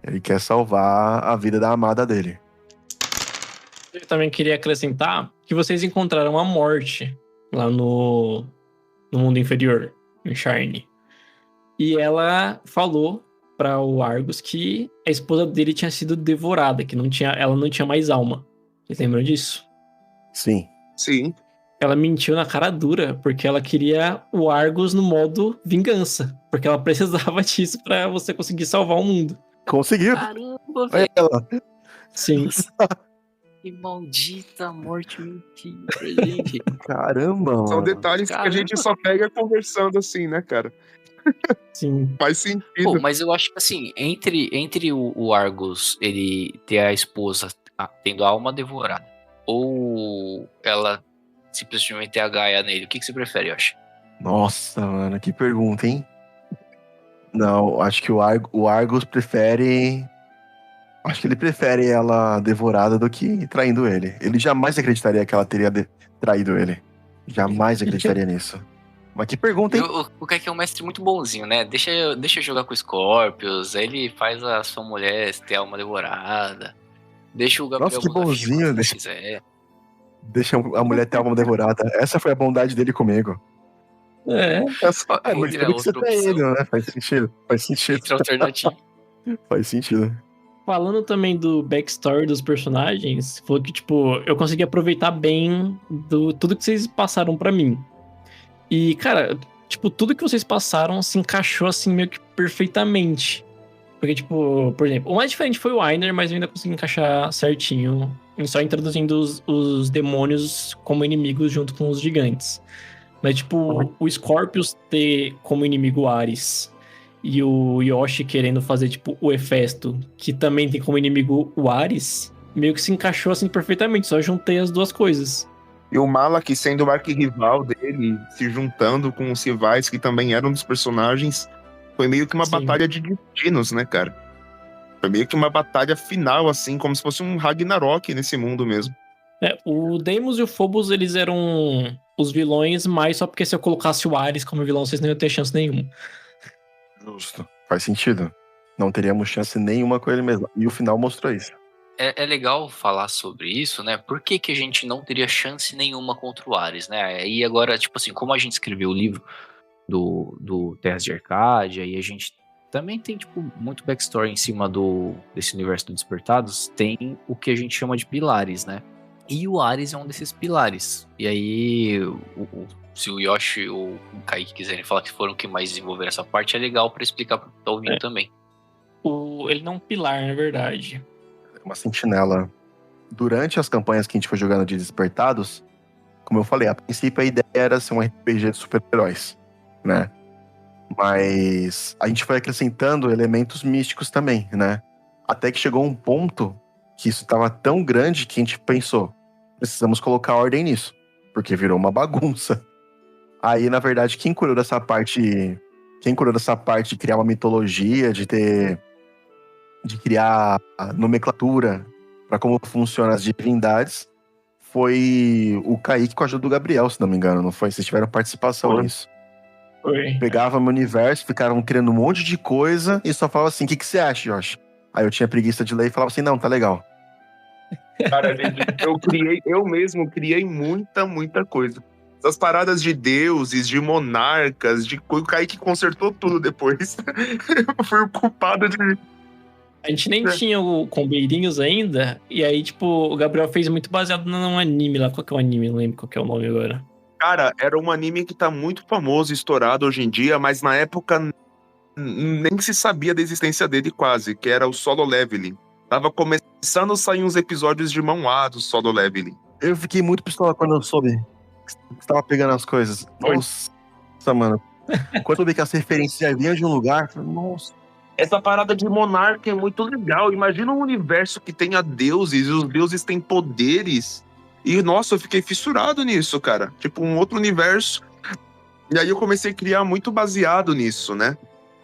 [SPEAKER 6] Ele quer salvar a vida da amada dele.
[SPEAKER 3] Eu também queria acrescentar que vocês encontraram a morte lá no mundo inferior, em Sharn. E ela falou para o Argus que a esposa dele tinha sido devorada, que ela não tinha mais alma. Vocês lembram disso?
[SPEAKER 6] Sim.
[SPEAKER 5] Sim.
[SPEAKER 3] Ela mentiu na cara dura, porque ela queria o Argus no modo vingança. Porque ela precisava disso para você conseguir salvar o mundo.
[SPEAKER 6] Conseguiu.
[SPEAKER 4] Caramba,
[SPEAKER 6] Olha
[SPEAKER 4] velho.
[SPEAKER 6] ela.
[SPEAKER 3] Sim.
[SPEAKER 4] Que maldita morte mentira.
[SPEAKER 6] Caramba, mano.
[SPEAKER 5] São detalhes que a gente só pega conversando assim, né, cara?
[SPEAKER 3] Sim.
[SPEAKER 5] Faz sentido.
[SPEAKER 4] Pô, mas eu acho que assim, entre o Argus, ele ter a esposa tendo a alma devorada, ou ela simplesmente ter a Gaia nele, o que você prefere, eu acho?
[SPEAKER 6] Nossa, mano, que pergunta, hein? Não, acho que o Argus prefere... Acho que ele prefere ela devorada do que traindo ele. Ele jamais acreditaria que ela teria traído ele. Jamais acreditaria nisso. Mas que pergunta, hein?
[SPEAKER 4] O Kaique é um mestre muito bonzinho, né? Deixa eu jogar com o Scorpius, aí ele faz a sua mulher ter a alma devorada. Deixa o Gabriel
[SPEAKER 6] Nossa, que
[SPEAKER 4] mudar
[SPEAKER 6] bonzinho,
[SPEAKER 4] figura,
[SPEAKER 6] deixa-
[SPEAKER 4] se quiser.
[SPEAKER 6] Deixa a mulher ter a alma devorada. Essa foi a bondade dele comigo.
[SPEAKER 3] É.
[SPEAKER 4] Ó,
[SPEAKER 6] É, mas
[SPEAKER 4] entre a
[SPEAKER 6] por que você
[SPEAKER 4] outra
[SPEAKER 6] tá
[SPEAKER 4] opção,
[SPEAKER 6] indo, né? Faz sentido. Faz sentido.
[SPEAKER 4] entre a alternativa.
[SPEAKER 6] Faz sentido.
[SPEAKER 3] Falando também do backstory dos personagens, falou que, tipo, eu consegui aproveitar bem tudo que vocês passaram pra mim. E, cara, tipo, tudo que vocês passaram se encaixou, assim, meio que perfeitamente. Porque, tipo, por exemplo, o mais diferente foi o Einer, mas eu ainda consegui encaixar certinho, só introduzindo os demônios como inimigos junto com os gigantes. Mas, tipo, o Scorpius ter como inimigo o Ares e o Yoshi querendo fazer, tipo, o Hefesto, que também tem como inimigo o Ares, meio que se encaixou, assim, perfeitamente. Só juntei as duas coisas.
[SPEAKER 5] E o Malak sendo o arquirrival dele, se juntando com os rivais que também eram dos personagens, foi meio que uma
[SPEAKER 3] Sim.
[SPEAKER 5] batalha de destinos, né, cara? Foi meio que uma batalha final, assim, como se fosse um Ragnarok nesse mundo mesmo.
[SPEAKER 3] O Deimos e o Phobos, eles eram os vilões, mas só porque se eu colocasse o Ares como vilão, vocês não iam ter chance nenhuma.
[SPEAKER 6] Justo. Faz sentido. Não teríamos chance nenhuma com ele mesmo. E o final mostrou isso.
[SPEAKER 4] É legal falar sobre isso, né? Por que a gente não teria chance nenhuma contra o Ares, né? E agora, tipo assim, como a gente escreveu o livro do Terras de Arcádia, e a gente também tem, tipo, muito backstory em cima desse universo do Despertados, tem o que a gente chama de pilares, né? E o Ares é um desses pilares. E aí, se o Yoshi ou o Kaique quiserem falar que foram que mais desenvolveram essa parte, é legal pra explicar pro que tá ouvindo também.
[SPEAKER 3] Ele não é um pilar, na verdade.
[SPEAKER 6] Uma sentinela. Durante as campanhas que a gente foi jogando de Despertados, como eu falei, a princípio a ideia era ser um RPG de super-heróis, né? Mas a gente foi acrescentando elementos místicos também, né? Até que chegou um ponto que isso estava tão grande que a gente pensou, precisamos colocar ordem nisso, porque virou uma bagunça. Aí, na verdade, quem curou dessa parte de criar uma mitologia, de criar a nomenclatura para como funcionam as divindades, foi o Kaique com a ajuda do Gabriel, se não me engano, não foi? Vocês tiveram participação nisso.
[SPEAKER 3] Foi.
[SPEAKER 6] Pegava meu universo, ficaram criando um monte de coisa e só falava assim, o que você acha, Josh? Aí eu tinha preguiça de ler e falava assim, não, tá legal.
[SPEAKER 5] Cara, eu mesmo criei muita coisa. Essas paradas de deuses, de monarcas, o Kaique consertou tudo depois. Eu fui o culpado de...
[SPEAKER 3] A gente nem tinha o Combeirinhos ainda, e aí, tipo, o Gabriel fez muito baseado num anime lá. Qual que é o anime? Não lembro qual que é o nome agora.
[SPEAKER 5] Cara, era um anime que tá muito famoso, estourado hoje em dia, mas na época nem se sabia da existência dele quase, que era o Solo Leveling. Tava começando a sair uns episódios de mão A do Solo Leveling.
[SPEAKER 6] Eu fiquei muito pistola quando eu soube que você tava pegando as coisas. Nossa, mano. Quando eu soube que as referências já vinham de um lugar, eu falei, nossa.
[SPEAKER 5] Essa parada de monarca é muito legal. Imagina um universo que tenha deuses, e os deuses têm poderes. E, nossa, eu fiquei fissurado nisso, cara. Tipo, um outro universo. E aí eu comecei a criar muito baseado nisso, né?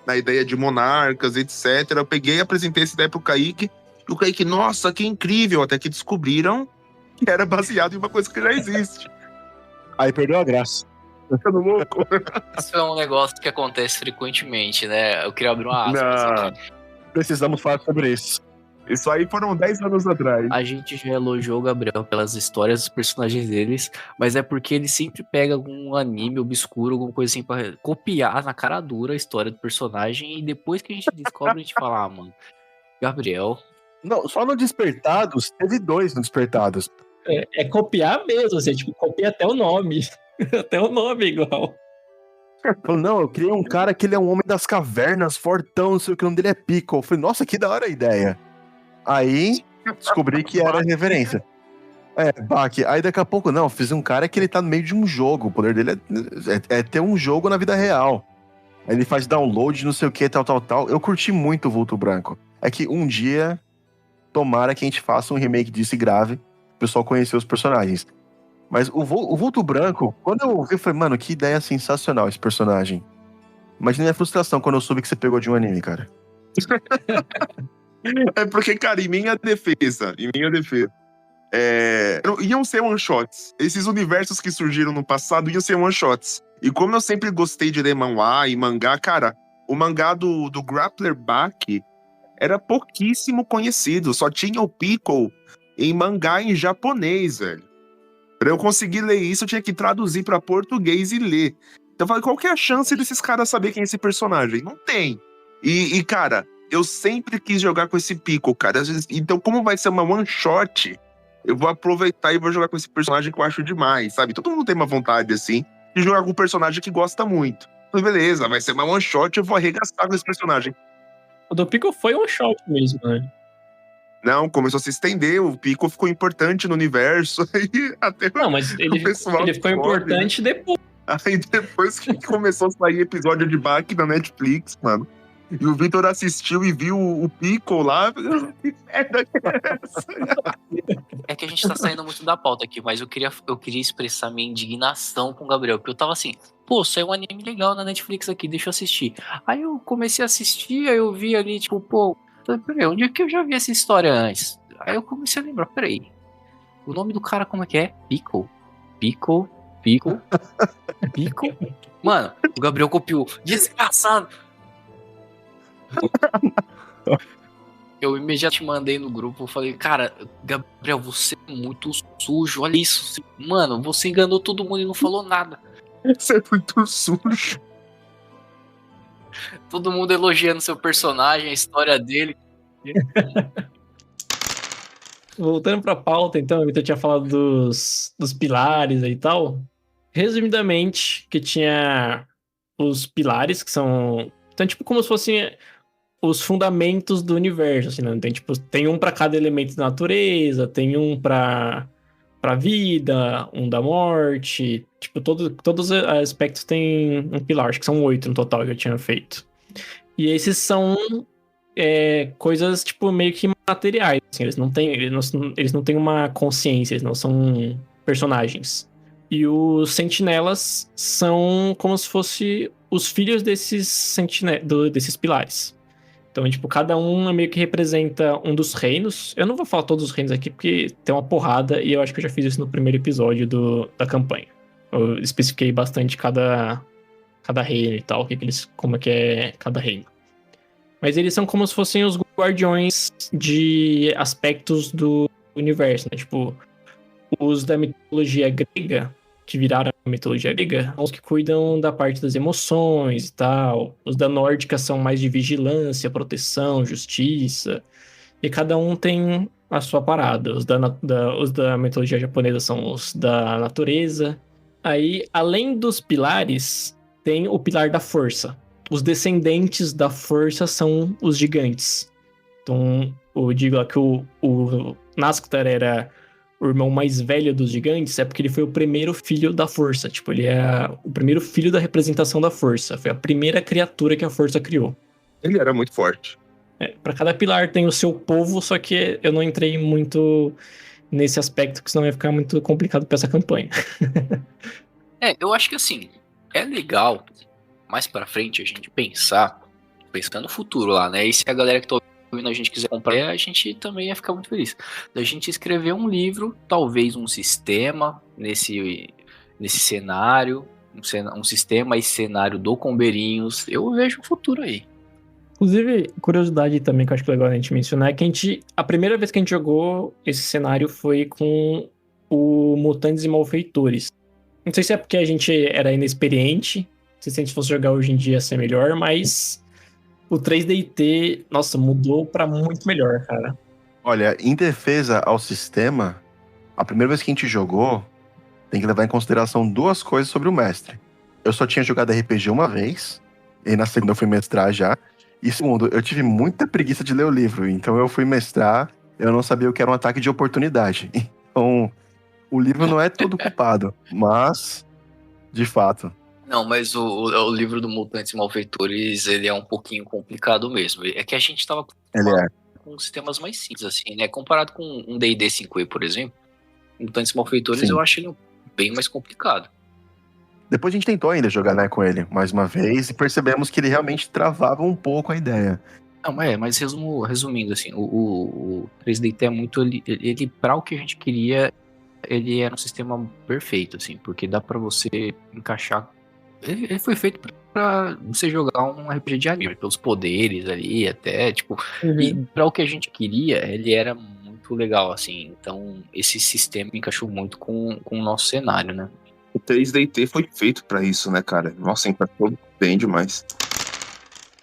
[SPEAKER 5] Na ideia de monarcas, etc. Eu peguei e apresentei essa ideia pro Kaique. E o Kaique, nossa, que incrível. Até que descobriram que era baseado em uma coisa que já existe.
[SPEAKER 6] Aí perdeu a graça.
[SPEAKER 5] ficando louco.
[SPEAKER 4] Isso é um negócio que acontece frequentemente, né? Eu queria abrir uma aspas
[SPEAKER 5] Não.
[SPEAKER 4] aqui.
[SPEAKER 6] Precisamos falar sobre isso.
[SPEAKER 5] Isso aí foram 10 anos atrás.
[SPEAKER 4] A gente já elogiou o Gabriel pelas histórias dos personagens deles, mas é porque ele sempre pega algum anime obscuro, alguma coisa assim, pra copiar na cara dura a história do personagem, e depois que a gente descobre, a gente fala, ah, mano, Gabriel.
[SPEAKER 6] Não, só no Despertados, teve 2 no Despertados.
[SPEAKER 3] É copiar mesmo, assim, tipo, copia até o nome. Até o nome é igual.
[SPEAKER 6] Falou, não, eu criei um cara que ele é um homem das cavernas, fortão, não sei o que, o nome dele é Pico. Eu falei, nossa, que da hora a ideia. Aí, descobri que era referência. Bach. Aí daqui a pouco, não, fiz um cara que ele tá no meio de um jogo. O poder dele é ter um jogo na vida real. Aí ele faz download, não sei o que, tal. Eu curti muito o Vulto Branco. É que um dia, tomara que a gente faça um remake disso e grave, o pessoal conhecer os personagens. Mas o Vulto Branco, quando eu ouvi, eu falei, mano, que ideia sensacional esse personagem. Imagina a minha frustração quando eu soube que você pegou de um anime, cara.
[SPEAKER 5] É porque, cara, em minha defesa, iam ser one-shots. Esses universos que surgiram no passado iam ser one-shots. E como eu sempre gostei de ler manhwa e mangá, cara, o mangá do Grappler Bach era pouquíssimo conhecido. Só tinha o Pico em mangá em japonês, velho. Pra eu conseguir ler isso, eu tinha que traduzir pra português e ler. Então eu falei, qual que é a chance desses caras saber quem é esse personagem? Não tem. E cara, eu sempre quis jogar com esse Pico, cara. Então, como vai ser uma one-shot, eu vou aproveitar e vou jogar com esse personagem que eu acho demais, sabe? Todo mundo tem uma vontade, assim, de jogar com um personagem que gosta muito. Então, beleza, vai ser uma one-shot, eu vou arregaçar com esse personagem.
[SPEAKER 3] O do Pico foi um shot mesmo, né?
[SPEAKER 5] Não, começou a se estender, o Pico ficou importante no universo, aí até
[SPEAKER 3] Não, mas ele ficou
[SPEAKER 5] descobre,
[SPEAKER 3] importante depois.
[SPEAKER 5] Aí depois que começou a sair episódio de Bach na Netflix, mano, e o Vitor assistiu e viu o Pico lá, que merda que é essa?
[SPEAKER 4] É que a gente tá saindo muito da pauta aqui, mas eu queria expressar minha indignação com o Gabriel, porque eu tava assim, pô, saiu um anime legal na Netflix aqui, deixa eu assistir. Aí eu comecei a assistir, aí eu vi ali, tipo, pô, peraí, onde é que eu já vi essa história antes? Aí eu comecei a lembrar, peraí, o nome do cara como é que é? Pico? Mano, o Gabriel copiou. Desgraçado! Eu imediatamente mandei no grupo, falei, cara, Gabriel, você é muito sujo, olha isso. Mano, você enganou todo mundo e não falou nada.
[SPEAKER 5] Você é muito sujo.
[SPEAKER 4] Todo mundo elogiando seu personagem, a história dele.
[SPEAKER 3] Voltando pra pauta, então, o Vitor tinha falado dos pilares aí e tal. Resumidamente, que tinha os pilares, que são... Então, tipo, como se fossem os fundamentos do universo, assim, né? Tem um pra cada elemento da natureza, tem um pra vida, um da morte. Tipo, todos os aspectos têm um pilar. Acho que são 8 no total que eu tinha feito. E esses são coisas, tipo, meio que materiais. Assim, eles não têm uma consciência, eles não são personagens. E os sentinelas são como se fossem os filhos desses pilares. Então, tipo, cada um meio que representa um dos reinos. Eu não vou falar todos os reinos aqui, porque tem uma porrada, e eu acho que eu já fiz isso no primeiro episódio da campanha. Eu especifiquei bastante cada reino e tal, como é que é cada reino. Mas eles são como se fossem os guardiões de aspectos do universo, né? Tipo, os da mitologia grega, que viraram a mitologia grega, são os que cuidam da parte das emoções e tal. Os da nórdica são mais de vigilância, proteção, justiça. E cada um tem a sua parada. Os da mitologia japonesa são os da natureza. Aí, além dos pilares, tem o pilar da força. Os descendentes da força são os gigantes. Então, eu digo lá que o Nazgûl era o irmão mais velho dos gigantes, é porque ele foi o primeiro filho da força. Tipo, ele é o primeiro filho da representação da força. Foi a primeira criatura que a força criou.
[SPEAKER 5] Ele era muito forte.
[SPEAKER 3] Pra cada pilar tem o seu povo, só que eu não entrei muito nesse aspecto, porque senão ia ficar muito complicado pra essa campanha.
[SPEAKER 4] Eu acho que assim, é legal mais pra frente a gente pensando no futuro lá, né? E se a galera que tá ouvindo a gente quiser comprar, a gente também ia ficar muito feliz. Da gente escrever um livro, talvez um sistema nesse cenário, um sistema e cenário do Combeirinhos, eu vejo o futuro aí.
[SPEAKER 3] Inclusive, curiosidade também que eu acho que é legal a gente mencionar é que a primeira vez que a gente jogou esse cenário foi com o Mutantes e Malfeitores. Não sei se é porque a gente era inexperiente, não sei se a gente fosse jogar hoje em dia ia ser melhor, mas o 3DT, nossa, mudou pra muito melhor, cara.
[SPEAKER 6] Olha, em defesa ao sistema, a primeira vez que a gente jogou, tem que levar em consideração duas coisas sobre o mestre. Eu só tinha jogado RPG uma vez, e na segunda eu fui mestrar já. E segundo, eu tive muita preguiça de ler o livro, então eu fui mestrar, eu não sabia o que era um ataque de oportunidade. Então, o livro não é todo culpado, mas, de fato.
[SPEAKER 4] Não, mas o livro do Mutantes e Malfeitores, ele é um pouquinho complicado mesmo. É que a gente tava
[SPEAKER 6] Ele é.
[SPEAKER 4] com sistemas mais simples, assim, né? Comparado com um D&D 5e, por exemplo, Mutantes e Malfeitores,
[SPEAKER 6] Sim.
[SPEAKER 4] eu acho ele bem mais complicado.
[SPEAKER 6] Depois a gente tentou ainda jogar, né, com ele mais uma vez e percebemos que ele realmente travava um pouco a ideia.
[SPEAKER 4] Não, mas resumindo, assim, o 3DT é muito... Ele para o que a gente queria, ele era um sistema perfeito, assim, porque dá pra você encaixar... Ele foi feito pra você jogar um RPG de anime, pelos poderes ali, até, tipo... E pra o que a gente queria, ele era muito legal, assim. Então, esse sistema encaixou muito com o nosso cenário, né?
[SPEAKER 5] O 3DT foi feito pra isso, né, cara? Nossa, encaixou bem demais.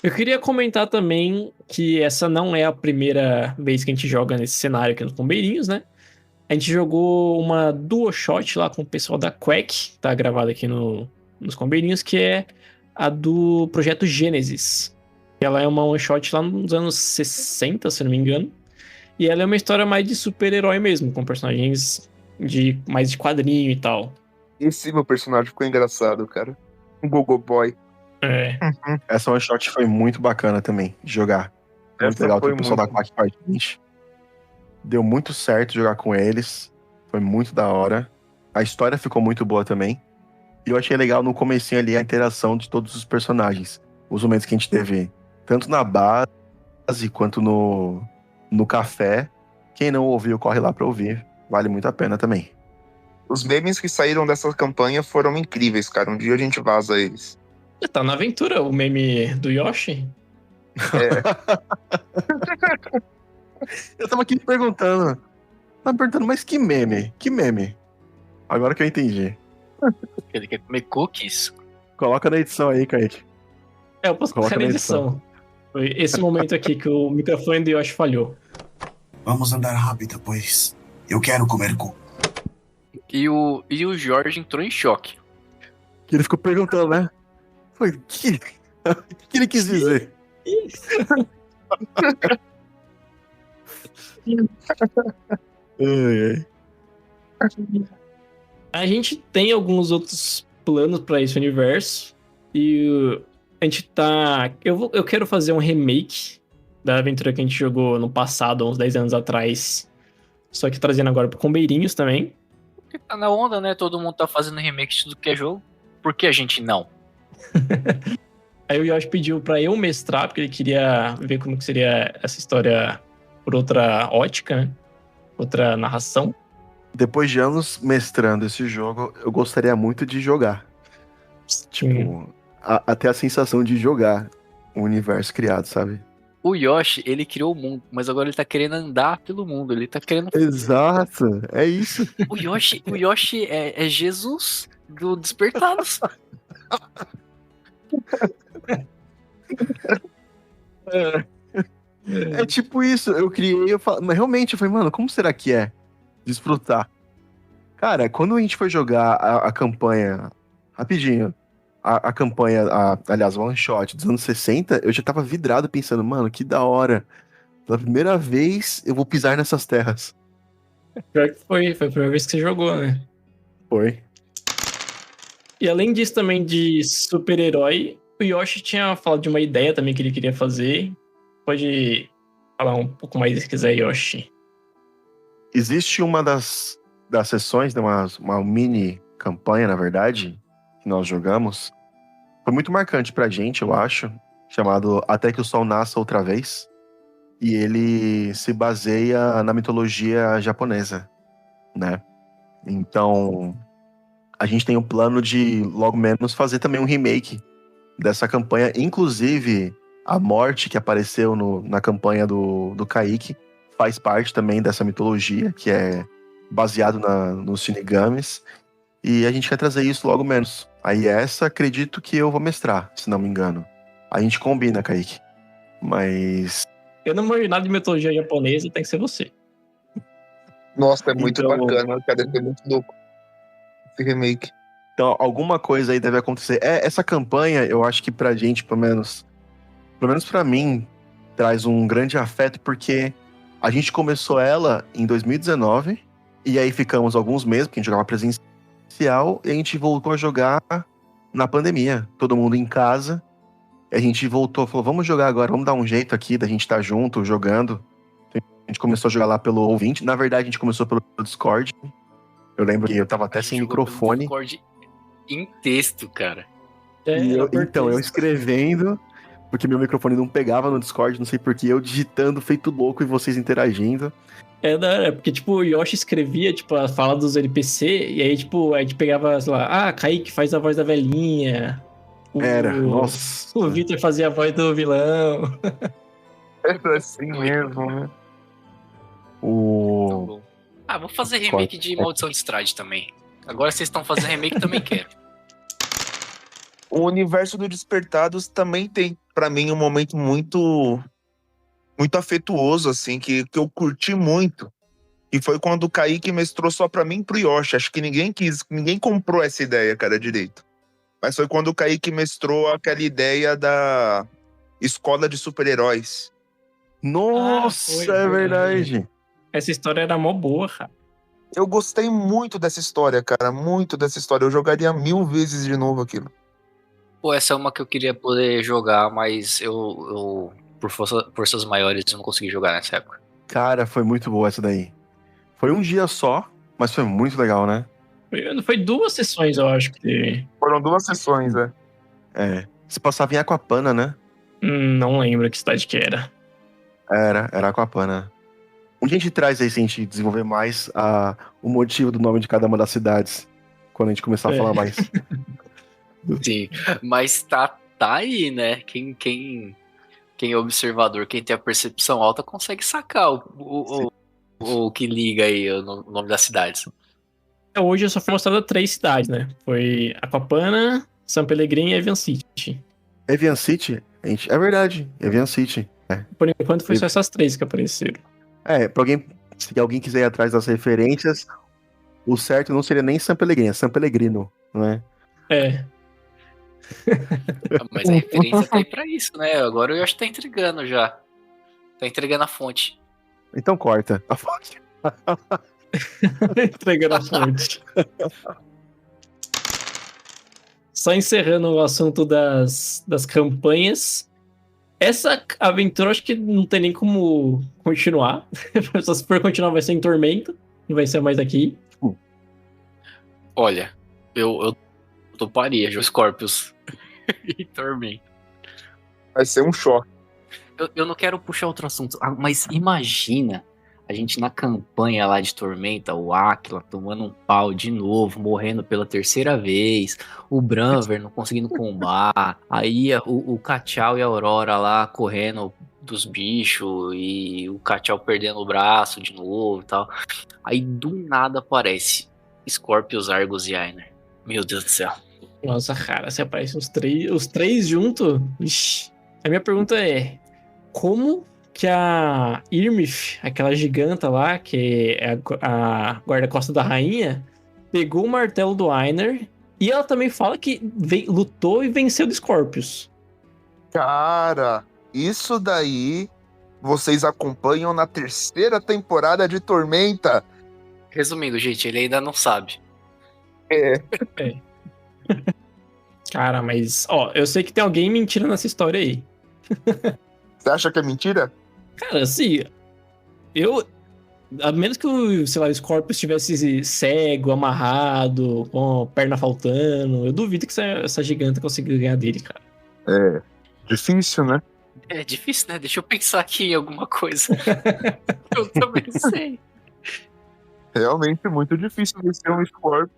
[SPEAKER 3] Eu queria comentar também que essa não é a primeira vez que a gente joga nesse cenário aqui no Combeirinhos, né? A gente jogou uma dual shot lá com o pessoal da Quack, tá gravado aqui nos Combeirinhos, que é a do Projeto Gênesis. Ela é uma one shot lá nos anos 60, se não me engano. E ela é uma história mais de super-herói mesmo, com personagens mais de quadrinho e tal.
[SPEAKER 5] Esse meu personagem ficou engraçado, cara. Um Gogo Boy.
[SPEAKER 3] É.
[SPEAKER 6] Essa one shot foi muito bacana também de jogar. Muito
[SPEAKER 5] Essa
[SPEAKER 6] legal,
[SPEAKER 5] foi
[SPEAKER 6] tem o pessoal
[SPEAKER 5] muito-
[SPEAKER 6] da Quack com a gente. Deu muito certo jogar com eles. Foi muito da hora. A história ficou muito boa também. E eu achei legal no comecinho ali a interação de todos os personagens. Os momentos que a gente teve, tanto na base quanto no café. Quem não ouviu, corre lá pra ouvir. Vale muito a pena também.
[SPEAKER 5] Os memes que saíram dessa campanha foram incríveis, cara. Um dia a gente vaza eles.
[SPEAKER 3] Tá na aventura o meme do Yoshi.
[SPEAKER 6] Eu tava aqui perguntando. Mas que meme? Que meme? Agora que eu entendi.
[SPEAKER 4] Ele quer comer cookies.
[SPEAKER 6] Coloca na edição aí, Kaique.
[SPEAKER 3] Eu posso
[SPEAKER 6] Coloca
[SPEAKER 3] colocar na
[SPEAKER 6] na
[SPEAKER 3] edição. Foi esse momento aqui que o microfone do Yoshi falhou.
[SPEAKER 7] Vamos andar rápido, pois eu quero comer cu.
[SPEAKER 4] E o Jorge entrou em choque.
[SPEAKER 6] Que ele ficou perguntando, né? Foi, o que ele quis dizer? Ai, ai.
[SPEAKER 3] A gente tem alguns outros planos pra esse universo. E a gente tá... Eu quero fazer um remake da aventura que a gente jogou no passado, uns 10 anos atrás. Só que trazendo agora pro Combeirinhos também.
[SPEAKER 4] Porque tá na onda, né? Todo mundo tá fazendo remake de tudo que é jogo. Por que a gente não?
[SPEAKER 3] Aí o Yoshi pediu pra eu mestrar, porque ele queria ver como que seria essa história por outra ótica, né? Outra narração.
[SPEAKER 6] Depois de anos mestrando esse jogo, eu gostaria muito de jogar. Tipo, até a sensação de jogar o universo criado, sabe?
[SPEAKER 4] O Yoshi, ele criou o mundo, mas agora ele tá querendo andar pelo mundo. Ele tá querendo...
[SPEAKER 6] Exato, é isso.
[SPEAKER 4] O Yoshi é Jesus do Despertados.
[SPEAKER 6] É tipo isso, mas realmente, eu falei, mano, como será que é desfrutar? Cara, quando a gente foi jogar a campanha, rapidinho, a campanha, aliás, o one shot dos anos 60, eu já tava vidrado pensando, mano, que da hora. Pela primeira vez eu vou pisar nessas terras.
[SPEAKER 3] Pior que foi a primeira vez que você jogou, né?
[SPEAKER 6] Foi.
[SPEAKER 3] E além disso também de super-herói, o Yoshi tinha falado de uma ideia também que ele queria fazer. Pode falar um pouco mais se quiser, Yoshi.
[SPEAKER 6] Existe uma das sessões, né, uma mini campanha, na verdade, que nós jogamos. Foi muito marcante pra gente, eu acho, chamado Até que o Sol Nasça Outra Vez. E ele se baseia na mitologia japonesa, né? Então, a gente tem o plano de, logo menos, fazer também um remake dessa campanha. Inclusive, a morte que apareceu na campanha do Kaique faz parte também dessa mitologia, que é baseado nos Shinigamis. E a gente quer trazer isso logo menos. Aí essa, acredito que eu vou mestrar, se não me engano. A gente combina, Kaique. Mas...
[SPEAKER 3] Eu não manjo nada de mitologia japonesa, tem que ser você.
[SPEAKER 5] Nossa, é muito
[SPEAKER 6] Então-
[SPEAKER 5] bacana, cara. Deve ser muito louco esse remake.
[SPEAKER 6] Então, alguma coisa aí deve acontecer. Essa campanha, eu acho que pra gente, pelo menos pra mim, traz um grande afeto, porque a gente começou ela em 2019, e aí ficamos alguns meses, porque a gente jogava presencial, e a gente voltou a jogar na pandemia. Todo mundo em casa. E a gente voltou, falou, vamos jogar agora, vamos dar um jeito aqui da gente estar junto, jogando. A gente começou a jogar lá pelo ouvinte. Na verdade, a gente começou pelo Discord. Eu lembro que eu tava até sem microfone.
[SPEAKER 4] Discord em texto, cara.
[SPEAKER 6] E
[SPEAKER 3] era por
[SPEAKER 6] então, eu
[SPEAKER 3] texto.
[SPEAKER 6] escrevendo, porque meu microfone não pegava no Discord, não sei porquê, eu digitando, feito louco, e vocês interagindo.
[SPEAKER 3] É porque, tipo, o Yoshi escrevia, tipo, a fala dos NPC, e aí, tipo, a gente pegava, sei lá, Kaique faz a voz da velhinha.
[SPEAKER 6] Nossa.
[SPEAKER 3] O Victor fazia a voz do vilão.
[SPEAKER 5] É assim mesmo, né?
[SPEAKER 4] Então, bom. Vou fazer remake de Maldição de Strade também. Agora vocês estão fazendo remake, também quero.
[SPEAKER 5] O universo do Despertados também tem, pra mim, um momento muito afetuoso, assim, que eu curti muito. E foi quando o Kaique mestrou só pra mim e pro Yoshi. Acho que ninguém comprou essa ideia, cara, direito. Mas foi quando o Kaique mestrou aquela ideia da escola de super-heróis.
[SPEAKER 6] Nossa,
[SPEAKER 3] foi
[SPEAKER 6] é
[SPEAKER 3] verdade.
[SPEAKER 6] verdade.
[SPEAKER 3] Essa história era mó boa, cara.
[SPEAKER 5] Eu gostei muito dessa história, cara, muito dessa história. Eu jogaria 1000 vezes de novo aquilo.
[SPEAKER 4] Pô, essa é uma que eu queria poder jogar, mas eu por forças maiores, eu não consegui jogar nessa época.
[SPEAKER 6] Cara, foi muito boa essa daí. Foi um dia só, mas foi muito legal, né?
[SPEAKER 3] Foi 2 sessões, eu acho que.
[SPEAKER 5] Foram 2 sessões, né?
[SPEAKER 6] É. Se passava em Aquapana, né?
[SPEAKER 3] Não lembro que cidade que era.
[SPEAKER 6] Era Aquapana. Um dia a gente traz aí, se a gente desenvolver mais o motivo do nome de cada uma das cidades. Quando a gente começar a falar mais.
[SPEAKER 4] Sim, mas tá aí, né? Quem é observador, quem tem a percepção alta, consegue sacar o que liga aí o nome das cidades.
[SPEAKER 3] Hoje só foi mostrada 3 cidades, né? Foi Aquapana, San Pellegrino e Evian City.
[SPEAKER 6] Evian City? É verdade, Evian City.
[SPEAKER 3] Por enquanto foi só essas 3 que apareceram.
[SPEAKER 6] Se alguém quiser ir atrás das referências, o certo não seria nem San Pellegrino, é San Pellegrino, não é?
[SPEAKER 4] Mas a referência tá aí pra isso, né? Agora eu acho que tá entregando já. Tá entregando a fonte.
[SPEAKER 6] Então corta a fonte.
[SPEAKER 3] Entregando a fonte. Só encerrando o assunto das campanhas. Essa aventura acho que não tem nem como continuar. Só se for continuar vai ser em Tormento. Não vai ser mais aqui.
[SPEAKER 4] Olha, eu toparia jogar Scorpius e Tormento.
[SPEAKER 5] Vai ser um choque.
[SPEAKER 4] Eu não quero puxar outro assunto, mas imagina a gente na campanha lá de Tormenta, o Aquila tomando um pau de novo, morrendo pela 3ª vez, o Branver não conseguindo combar, aí o Cachal e a Aurora lá correndo dos bichos e o Cachal perdendo o braço de novo e tal. Aí do nada aparece Scorpius, Argus e Ainer. Meu Deus do céu.
[SPEAKER 3] Nossa, cara, se aparecem os três juntos. Ixi. A minha pergunta é: como que a Irmith, aquela giganta lá, que é a guarda-costa da rainha, pegou o martelo do Ainer e ela também fala que lutou e venceu do Scorpius?
[SPEAKER 5] Cara, isso daí vocês acompanham na 3ª temporada de Tormenta.
[SPEAKER 4] Resumindo, gente, ele ainda não sabe.
[SPEAKER 3] Cara, mas, eu sei que tem alguém mentindo nessa história aí.
[SPEAKER 5] Você acha que é mentira?
[SPEAKER 3] Cara, assim, a menos que o Scorpius estivesse cego, amarrado, com a perna faltando, eu duvido que essa giganta consiga ganhar dele, cara.
[SPEAKER 5] É. Difícil, né?
[SPEAKER 4] É difícil, né? Deixa eu pensar aqui em alguma coisa. Eu também sei.
[SPEAKER 5] Realmente muito difícil vencer um Scorpion.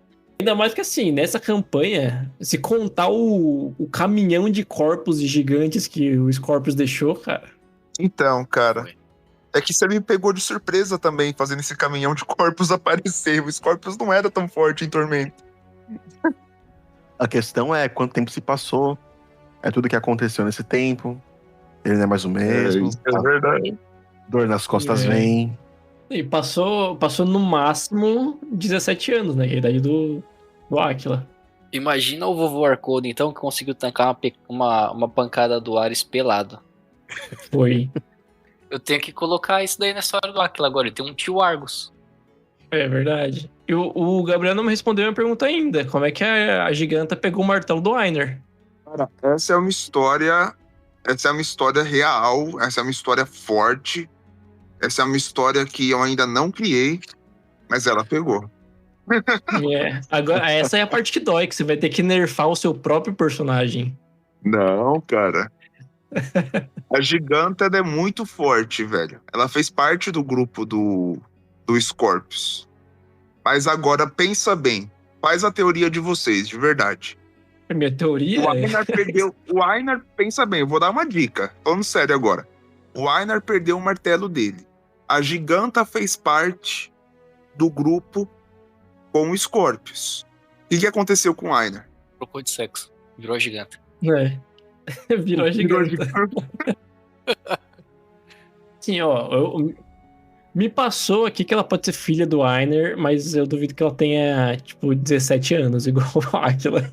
[SPEAKER 3] Ainda mais que assim, nessa campanha, se contar o caminhão de corpos gigantes que o Scorpius deixou, cara.
[SPEAKER 5] Então, cara,
[SPEAKER 4] Foi.
[SPEAKER 5] é que você me pegou de surpresa também, fazendo esse caminhão de corpos aparecer. O Scorpius não era tão forte em Tormento.
[SPEAKER 6] A questão é quanto tempo se passou, é tudo que aconteceu nesse tempo, ele não é mais o mesmo,
[SPEAKER 5] isso é verdade.
[SPEAKER 6] dor nas costas
[SPEAKER 3] É.
[SPEAKER 6] vem.
[SPEAKER 3] E passou no máximo 17 anos, né? Que é a idade do Aquila.
[SPEAKER 4] Imagina o vovô Arcodo, então, que conseguiu tancar uma pancada do Ares pelado.
[SPEAKER 3] Foi.
[SPEAKER 4] Eu tenho que colocar isso daí na história do Aquila agora. Ele tem um tio Argus.
[SPEAKER 3] É verdade. E o Gabriel não me respondeu a minha pergunta ainda. Como é que a giganta pegou o martelo do Ainer?
[SPEAKER 5] Cara, essa é uma história real, essa é uma história forte, essa é uma história que eu ainda não criei, mas ela pegou.
[SPEAKER 3] É. Agora, essa é a parte que dói, que você vai ter que nerfar o seu próprio personagem.
[SPEAKER 5] Não, cara. A giganta ela é muito forte, velho. Ela fez parte do grupo do Scorpius. Mas agora pensa bem. Faz a teoria de vocês, de verdade.
[SPEAKER 3] A minha teoria
[SPEAKER 5] O
[SPEAKER 3] é...
[SPEAKER 5] Einar perdeu. O Einar, pensa bem, eu vou dar uma dica. Falando sério agora. O Einar perdeu o martelo dele. A giganta fez parte do grupo com o Scorpius. O que aconteceu com o Einar?
[SPEAKER 4] Trocou de sexo. Virou gigante.
[SPEAKER 3] Virou a giganta. Sim, ó, me passou aqui que ela pode ser filha do Ainer, mas eu duvido que ela tenha, tipo, 17 anos, igual a Aquila.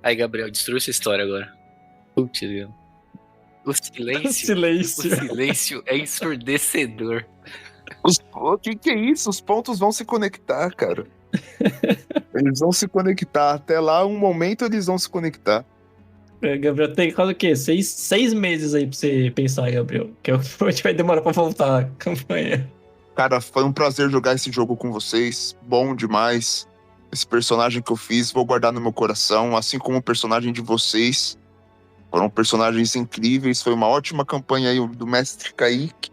[SPEAKER 4] Aí, Gabriel, destruiu essa história agora. Putz, Deus. O silêncio é ensurdecedor.
[SPEAKER 5] O que é isso? Os pontos vão se conectar, cara. Eles vão se conectar. Até lá, um momento eles vão se conectar.
[SPEAKER 3] Gabriel, tem quase o quê? 6 meses aí pra você pensar, Gabriel. Que a gente vai demorar pra voltar a campanha.
[SPEAKER 5] Cara, foi um prazer jogar esse jogo com vocês. Bom demais. Esse personagem que eu fiz, vou guardar no meu coração. Assim como o personagem de vocês. Foram personagens incríveis. Foi uma ótima campanha aí do Mestre Kaique.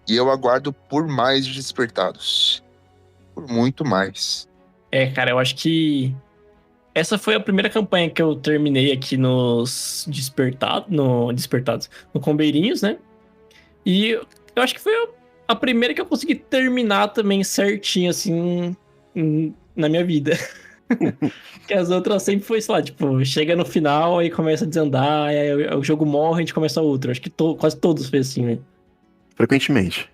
[SPEAKER 5] E eu aguardo por mais Despertados. Por muito mais.
[SPEAKER 3] É, cara, eu acho que essa foi a primeira campanha que eu terminei aqui nos Despertados, no Combeirinhos, né? E eu acho que foi a primeira que eu consegui terminar também certinho, assim, na minha vida. Que as outras sempre foi, sei lá, tipo, chega no final, aí começa a desandar, aí o jogo morre, a gente começa outro. Acho que quase todos foi assim, né?
[SPEAKER 6] Frequentemente.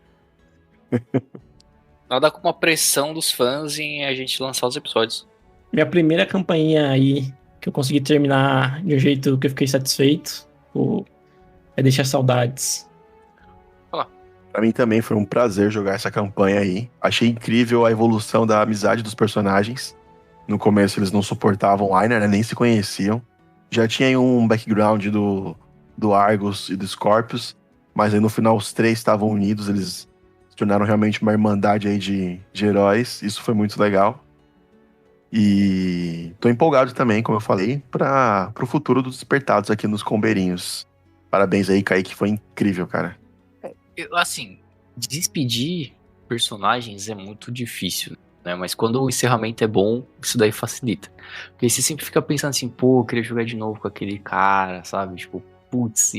[SPEAKER 4] Nada como a pressão dos fãs em a gente lançar os episódios.
[SPEAKER 3] Minha primeira campainha aí, que eu consegui terminar de um jeito que eu fiquei satisfeito, é deixar saudades.
[SPEAKER 6] Pra mim também foi um prazer jogar essa campanha aí. Achei incrível a evolução da amizade dos personagens. No começo eles não suportavam o Ainer, né? Nem se conheciam. Já tinha aí um background do Argus e do Scorpius, mas aí no final os três estavam unidos, eles se tornaram realmente uma irmandade aí de heróis. Isso foi muito legal. E tô empolgado também, como eu falei, pro futuro dos Despertados aqui nos Combeirinhos. Parabéns aí, Kaique, foi incrível, cara.
[SPEAKER 4] Assim, despedir personagens é muito difícil, né? Mas quando o encerramento é bom, isso daí facilita. Porque você sempre fica pensando assim, pô, eu queria jogar de novo com aquele cara, sabe? Tipo, putz,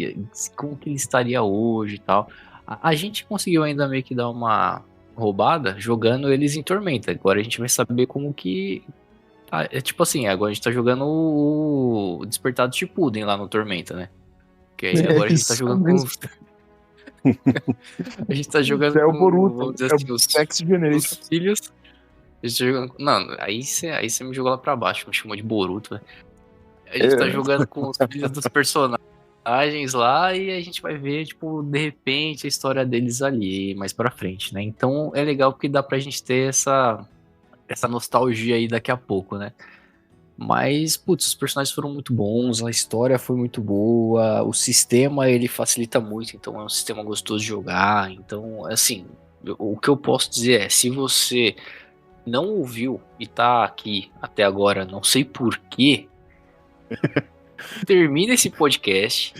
[SPEAKER 4] como que ele estaria hoje e tal. A gente conseguiu ainda meio que dar uma roubada jogando eles em Tormenta. Agora a gente vai saber como que... É tipo assim, agora a gente tá jogando o Despertado Shippuden lá no Tormenta, né? Porque aí agora a gente tá jogando com... A gente tá jogando
[SPEAKER 5] É o
[SPEAKER 4] com,
[SPEAKER 5] Boruto,
[SPEAKER 4] vamos dizer
[SPEAKER 5] é
[SPEAKER 4] assim,
[SPEAKER 5] o Next Generation.
[SPEAKER 4] os filhos. A gente tá jogando... Não, aí você me jogou lá pra baixo, me chamou de Boruto, né? A gente tá jogando com os filhos dos personagens lá e a gente vai ver, tipo, de repente a história deles ali, mais pra frente, né? Então é legal porque dá pra gente ter essa nostalgia aí daqui a pouco, né? Mas, putz, os personagens foram muito bons, a história foi muito boa, o sistema ele facilita muito, então é um sistema gostoso de jogar. Então, assim, o que eu posso dizer é, se você não ouviu e tá aqui até agora, não sei porquê, termina esse podcast,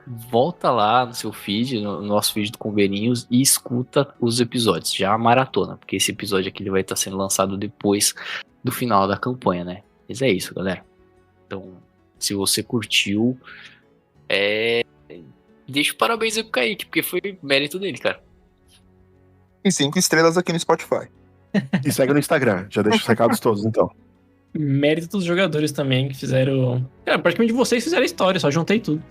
[SPEAKER 4] volta lá no seu feed, no nosso feed do Conveirinhos, e escuta os episódios, já a maratona, porque esse episódio aqui ele vai estar sendo lançado depois do final da campanha, né? Mas é isso, galera. Então, se você curtiu, deixa o parabéns aí pro Kaique, porque foi mérito dele, cara.
[SPEAKER 5] E 5 estrelas aqui no Spotify.
[SPEAKER 6] E segue no Instagram. Já deixa os recados todos, então.
[SPEAKER 3] Mérito dos jogadores também, que fizeram... Cara, praticamente vocês fizeram a história, só juntei tudo.